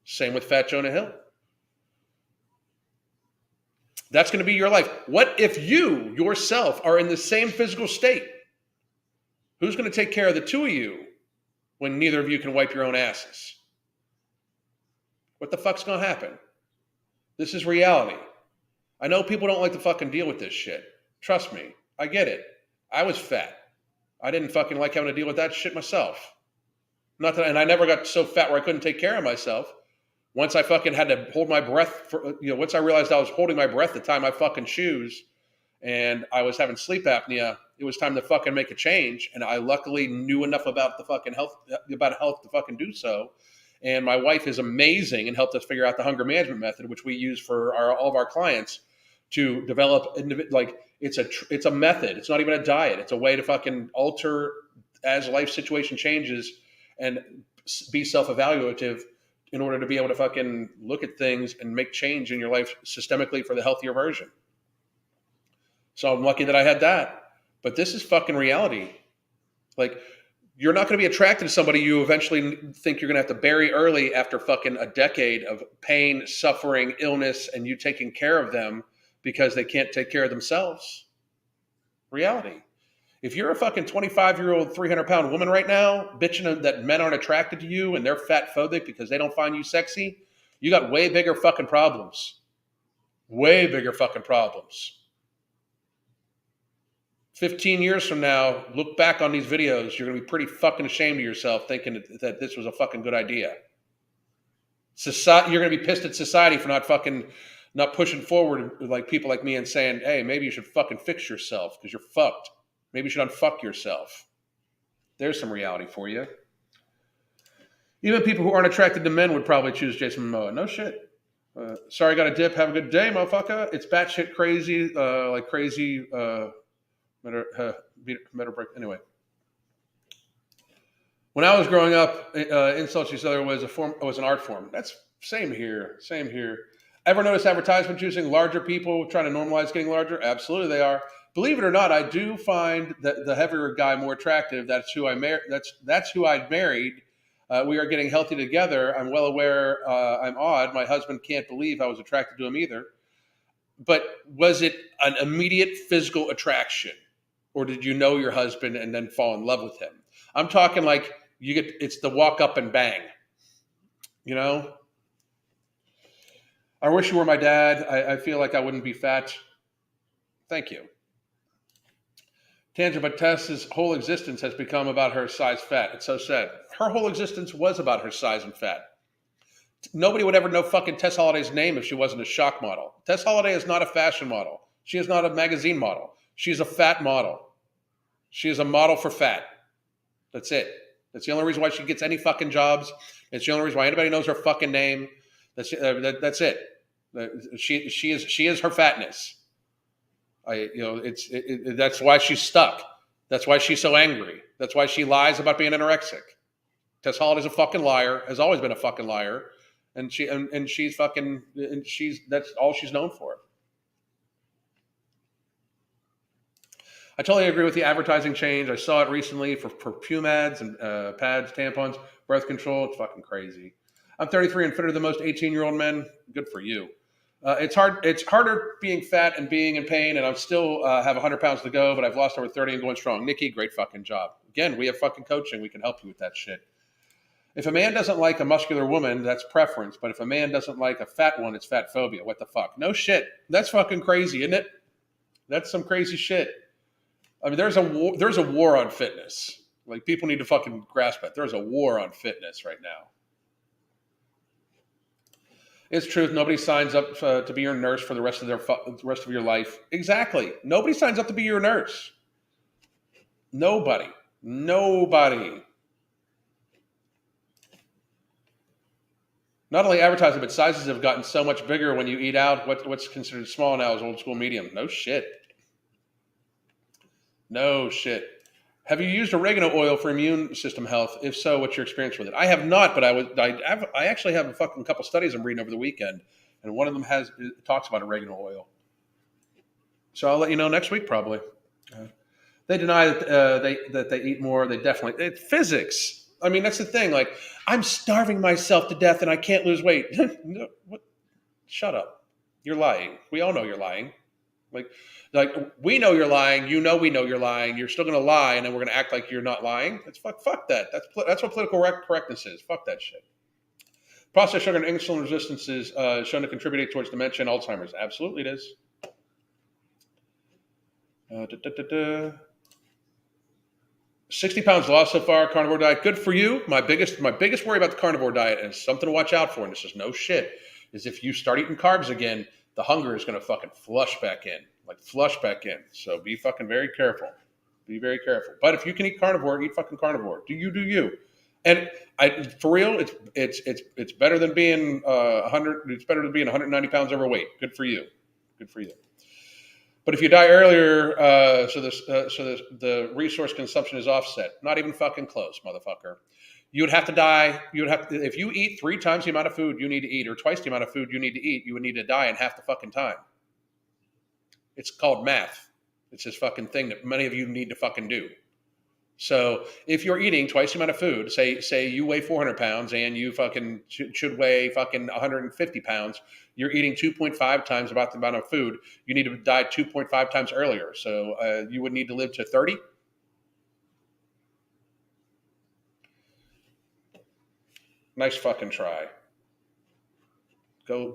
Same with fat Jonah Hill. That's going to be your life. What if you yourself are in the same physical state? Who's going to take care of the two of you when neither of you can wipe your own asses? What the fuck's going to happen? This is reality. I know people don't like to fucking deal with this shit. Trust me. I get it. I was fat. I didn't fucking like having to deal with that shit myself. And I never got so fat where I couldn't take care of myself. Once I fucking had to hold my breath, once I realized I was holding my breath to tie my fucking shoes and I was having sleep apnea, it was time to fucking make a change. And I luckily knew enough about health to fucking do so. And my wife is amazing and helped us figure out the hunger management method, which we use for all of our clients to develop. Like, it's a method. It's not even a diet. It's a way to fucking alter as life situation changes and be self-evaluative in order to be able to fucking look at things and make change in your life systemically for the healthier version. So I'm lucky that I had that. But this is fucking reality. Like, you're not going to be attracted to somebody you eventually think you're going to have to bury early after fucking a decade of pain, suffering, illness, and you taking care of them because they can't take care of themselves. Reality. If you're a fucking 25-year-old, 300-pound woman right now, bitching that men aren't attracted to you and they're fat phobic because they don't find you sexy, you got way bigger fucking problems. Way bigger fucking problems. 15 years from now, look back on these videos, you're going to be pretty fucking ashamed of yourself thinking that this was a fucking good idea. You're going to be pissed at society for not pushing forward like people like me and saying, hey, maybe you should fucking fix yourself because you're fucked. Maybe you should unfuck yourself. There's some reality for you. Even people who aren't attracted to men would probably choose Jason Momoa. No shit. Sorry, got a dip. Have a good day, motherfucker. It's batshit crazy, like crazy. Anyway, when I was growing up, insults each other was an art form. That's same here. Same here. Ever notice advertisements using larger people trying to normalize getting larger? Absolutely, they are. Believe it or not, I do find that the heavier guy more attractive. That's who I married. That's who I married. We are getting healthy together. I'm well aware. I'm odd. My husband can't believe I was attracted to him either. But was it an immediate physical attraction, or did you know your husband and then fall in love with him? I'm talking like it's the walk up and bang. You know, I wish you were my dad. I feel like I wouldn't be fat. Thank you. Tangent, but Tess's whole existence has become about her size fat. It's so sad. Her whole existence was about her size and fat. Nobody would ever know fucking Tess Holliday's name if she wasn't a shock model. Tess Holliday is not a fashion model. She is not a magazine model. She's a fat model. She is a model for fat. That's it. That's the only reason why she gets any fucking jobs. It's the only reason why anybody knows her fucking name. That's it. She is her fatness. That's why she's stuck. That's why she's so angry. That's why she lies about being anorexic. Tess Holliday's a fucking liar. Has always been a fucking liar, and she's that's all she's known for. I totally agree with the advertising change. I saw it recently for perfume ads and pads, tampons, birth control. It's fucking crazy. I'm 33 and fitter than most 18-year-old men. Good for you. It's hard. It's harder being fat and being in pain, and I'm still have 100 pounds to go, but I've lost over 30 and going strong. Nikki, great fucking job. Again, we have fucking coaching. We can help you with that shit. If a man doesn't like a muscular woman, that's preference. But if a man doesn't like a fat one, it's fat phobia. What the fuck? No shit. That's fucking crazy, isn't it? That's some crazy shit. I mean, there's a war on fitness. Like, people need to fucking grasp it. There's a war on fitness right now. It's truth. Nobody signs up to be your nurse for the rest of your life. Exactly. Nobody signs up to be your nurse. Nobody. Not only advertising, but sizes have gotten so much bigger when you eat out. What's considered small now is old school medium. No shit. Have you used oregano oil for immune system health? If so, what's your experience with it? I have not, but I actually have a fucking couple studies I'm reading over the weekend, and one of them talks about oregano oil. So I'll let you know next week probably. They deny that they eat more. They definitely. It's physics. I mean, that's the thing. Like, I'm starving myself to death and I can't lose weight. No, what? Shut up. You're lying. We all know you're lying. Like we know you're lying. You know we know you're lying. You're still going to lie, and then we're going to act like you're not lying. That's fuck that. That's what political correctness is. Fuck that shit. Processed sugar and insulin resistance is shown to contribute towards dementia and Alzheimer's. Absolutely, it is. 60 pounds lost so far, carnivore diet. Good for you. My biggest worry about the carnivore diet, and it's something to watch out for, and this is no shit, is if you start eating carbs again, the hunger is going to fucking flush back in. So be fucking very careful. Be very careful. But if you can eat carnivore, eat fucking carnivore. Do you. And for real, it's better than being 100. It's better than being 190 pounds overweight. Good for you. But if you die earlier, the resource consumption is offset. Not even fucking close, motherfucker. You would have to die. If you eat 3 times the amount of food you need to eat, or twice the amount of food you need to eat, you would need to die in half the fucking time. It's called math. It's this fucking thing that many of you need to fucking do. So if you're eating twice the amount of food, say you weigh 400 pounds and you fucking should weigh fucking 150 pounds, you're eating 2.5 times about the amount of food. You need to die 2.5 times earlier. So you would need to live to 30. Nice fucking try. Go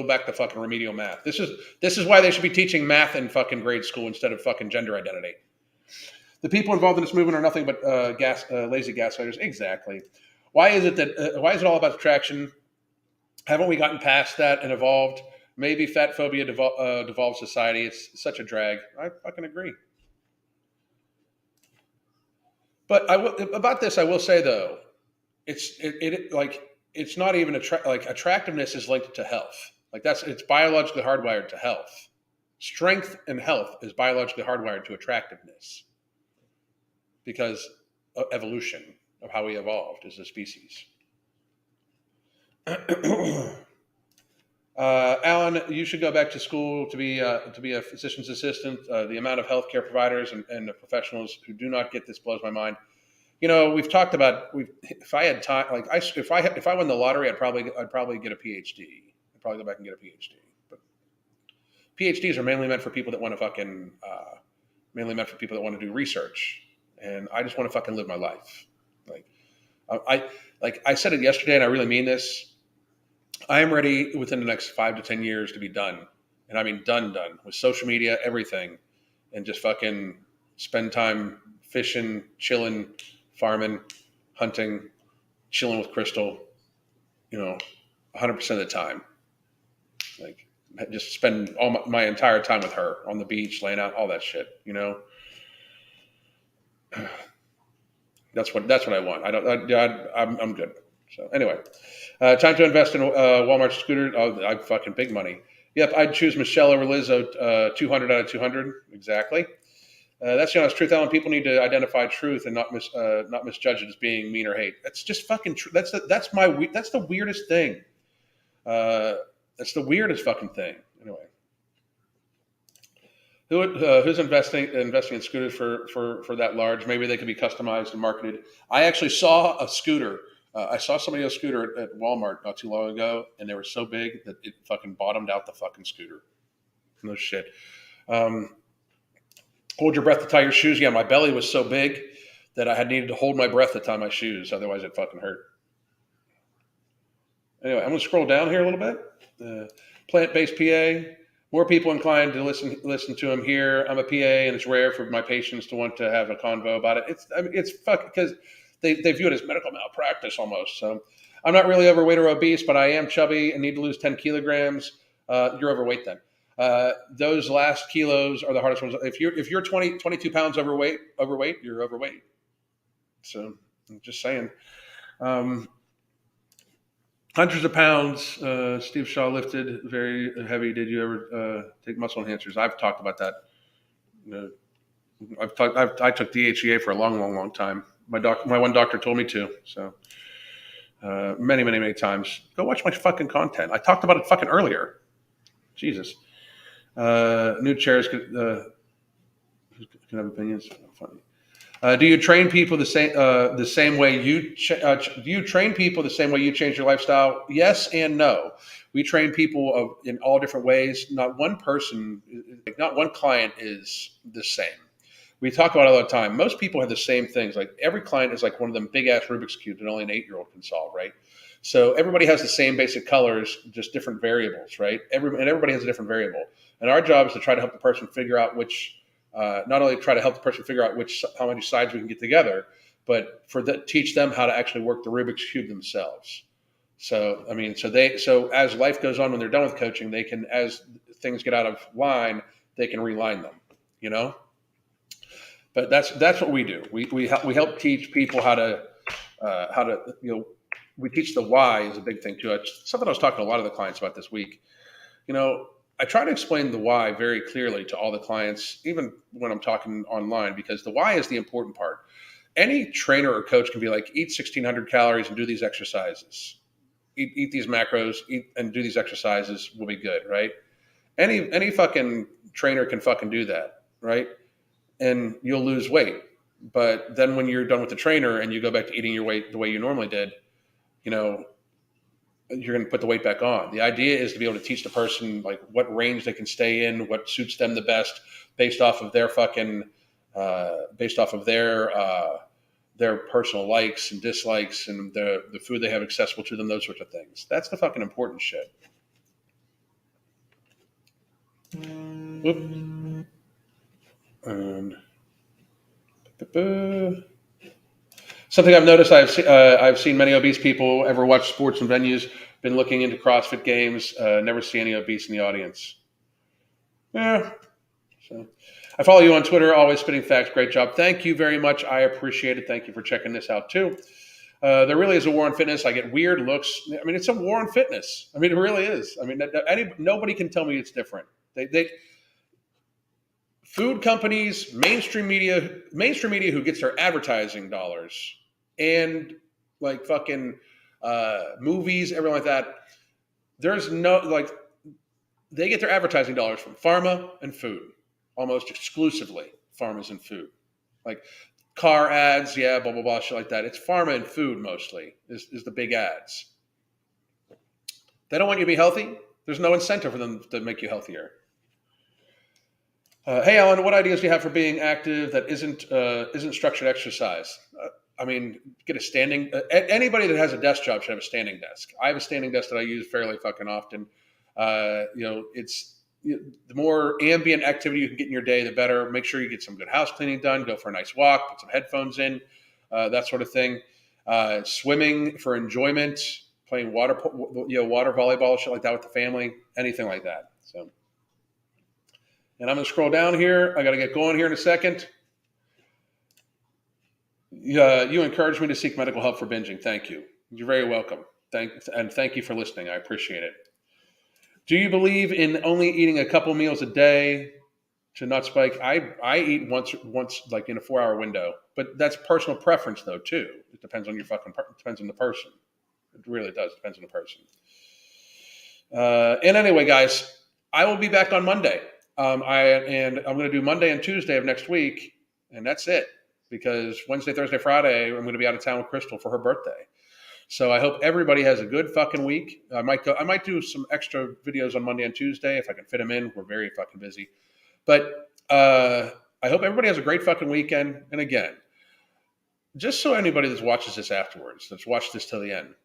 back to fucking remedial math. This is why they should be teaching math in fucking grade school instead of fucking gender identity. The people involved in this movement are nothing but lazy gaslighters. Exactly. Why is it all about attraction? Haven't we gotten past that and evolved? Maybe fat phobia devolves society. It's such a drag. I fucking agree. But about this, I will say though, it's not even like attractiveness is linked to health. Like it's biologically hardwired to health. Strength and health is biologically hardwired to attractiveness because of evolution of how we evolved as a species. Alan, you should go back to school to be a physician's assistant. The amount of healthcare providers and professionals who do not get this blows my mind. We've talked about if I had time, like if I won the lottery, I'd probably get a PhD. I'd probably go back and get a PhD. But PhDs are mainly meant for people that want to mainly meant for people that want to do research, and I just want to fucking live my life. Like I said it yesterday, and I really mean this. I am ready within the next 5 to 10 years to be done, and I mean done with social media, everything, and just fucking spend time fishing, chilling, farming, hunting, chilling with Crystal, 100% of the time. Like, just spend all my entire time with her on the beach, laying out, all that shit. That's what I want. I'm good. So anyway, time to invest in Walmart scooter. Oh, I fucking big money. Yep, I'd choose Michelle over Lizzo. 200 out of 200, exactly. That's the honest truth, Alan. People need to identify truth and not misjudge it as being mean or hate. That's just fucking true. That's the weirdest thing. That's the weirdest fucking thing. Anyway, who's investing in scooters for that large? Maybe they could be customized and marketed. I actually saw a scooter. I saw somebody on a scooter at Walmart not too long ago, and they were so big that it fucking bottomed out the fucking scooter. No shit. Hold your breath to tie your shoes. Yeah, my belly was so big that I had needed to hold my breath to tie my shoes. Otherwise, it fucking hurt. Anyway, I'm going to scroll down here a little bit. Plant-based PA. More people inclined to listen to him here. I'm a PA, and it's rare for my patients to want to have a convo about it. It's fucking because they view it as medical malpractice almost. So I'm not really overweight or obese, but I am chubby and need to lose 10 kilograms. You're overweight then. Those last kilos are the hardest ones. If you're 22 pounds overweight, you're overweight. So I'm just saying. Hundreds of pounds. Steve Shaw lifted very heavy. Did you ever take muscle enhancers? I've talked about that. I took DHEA for a long time. My one doctor told me to. So many times. Go watch my fucking content. I talked about it fucking earlier. Jesus. New chairs can have opinions. Funny. Do you train people the same way you do you train people the same way you change your lifestyle? Yes and no. We train people in all different ways. Not one client is the same. We talk about it all the time. Most people have the same things. Like every client is like one of them big ass Rubik's cubes that only an 8-year-old can solve, right? So everybody has the same basic colors, just different variables, right? Everybody has a different variable. And our job is to try to help the person figure out not only try to help the person figure out how many sides we can get together, but teach them how to actually work the Rubik's Cube themselves. So, so as life goes on, when they're done with coaching, they can, as things get out of line, they can realign them, But that's what we do. We help teach people how to we teach the why is a big thing too. It's something I was talking to a lot of the clients about this week. I try to explain the why very clearly to all the clients, even when I'm talking online, because the why is the important part. Any trainer or coach can be like, eat 1,600 calories and do these exercises. Eat these macros, and do these exercises, will be good, right? Any fucking trainer can fucking do that, right? And you'll lose weight. But then when you're done with the trainer and you go back to eating your weight the way you normally did, you're going to put the weight back on. The idea is to be able to teach the person like what range they can stay in, what suits them the best, based off of their their personal likes and dislikes and the food they have accessible to them, those sorts of things. That's the fucking important shit. Whoop. And something I've noticed, I've seen many obese people ever watch sports and venues, been looking into CrossFit games, never see any obese in the audience. Yeah, So I follow you on Twitter, always spitting facts. Great job. Thank you very much. I appreciate it. Thank you for checking this out too. There really is a war on fitness. I get weird looks. I mean, it's a war on fitness. I mean, it really is. I mean, nobody can tell me it's different. Food companies, mainstream media who gets their advertising dollars, and like fucking movies, everything like that. There's no like they get their advertising dollars from pharma and food, almost exclusively pharmas and food, like car ads, yeah, blah blah blah, shit like that. It's pharma and food mostly is the big ads. They don't want you to be healthy. There's no incentive for them to make you healthier. Hey, Alan, what ideas do you have for being active that isn't structured exercise? I mean, get a standing. Anybody that has a desk job should have a standing desk. I have a standing desk that I use fairly fucking often. The more ambient activity you can get in your day, the better. Make sure you get some good house cleaning done. Go for a nice walk. Put some headphones in. That sort of thing. Swimming for enjoyment. Playing water volleyball, shit like that with the family. Anything like that. So. And I'm going to scroll down here. I got to get going here in a second. You encouraged me to seek medical help for binging. Thank you. You're very welcome. Thank you for listening. I appreciate it. Do you believe in only eating a couple meals a day to not spike? I eat once like in a 4-hour window, but that's personal preference though too. It depends on depends on the person. It really does. Depends on the person. And anyway, guys, I will be back on Monday. I'm going to do Monday and Tuesday of next week, and that's it. Because Wednesday, Thursday, Friday, I'm going to be out of town with Crystal for her birthday. So I hope everybody has a good fucking week. I might do some extra videos on Monday and Tuesday if I can fit them in. We're very fucking busy, but I hope everybody has a great fucking weekend. And again, just so anybody that watches this afterwards, that's watched this till the end,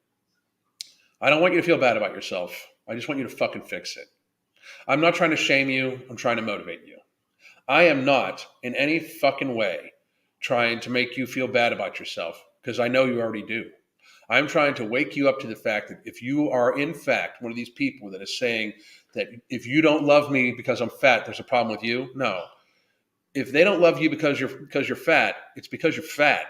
I don't want you to feel bad about yourself. I just want you to fucking fix it. I'm not trying to shame you. I'm trying to motivate you. I am not in any fucking way trying to make you feel bad about yourself because I know you already do. I'm trying to wake you up to the fact that if you are in fact one of these people that is saying that if you don't love me because I'm fat, there's a problem with you. No. If they don't love you because you're fat, it's because you're fat.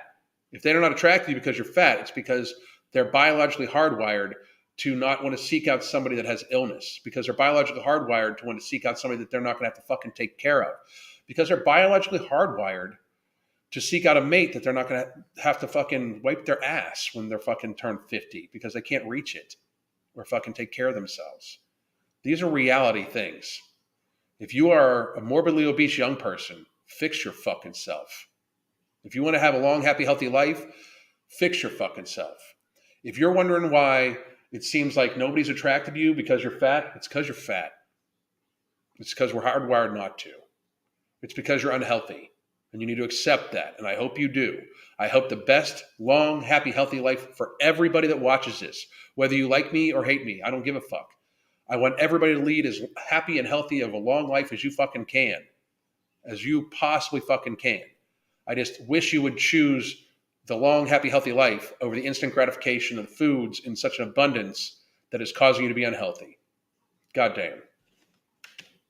If they're not attracted to you because you're fat, it's because they're biologically hardwired to not want to seek out somebody that has illness, because they're biologically hardwired to want to seek out somebody that they're not going to have to fucking take care of, because they're biologically hardwired to seek out a mate that they're not going to have to fucking wipe their ass when they're fucking turned 50 because they can't reach it or fucking take care of themselves. These are reality things. If you are a morbidly obese young person, fix your fucking self. If you want to have a long, happy, healthy life, fix your fucking self. If you're wondering why it seems like nobody's attracted to you because you're fat, it's because you're fat. It's because we're hardwired not to. It's because you're unhealthy. And you need to accept that. And I hope you do. I hope the best, long, happy, healthy life for everybody that watches this, whether you like me or hate me. I don't give a fuck. I want everybody to lead as happy and healthy of a long life as you fucking can, as you possibly fucking can. I just wish you would choose the long, happy, healthy life over the instant gratification of foods in such an abundance that is causing you to be unhealthy. God damn.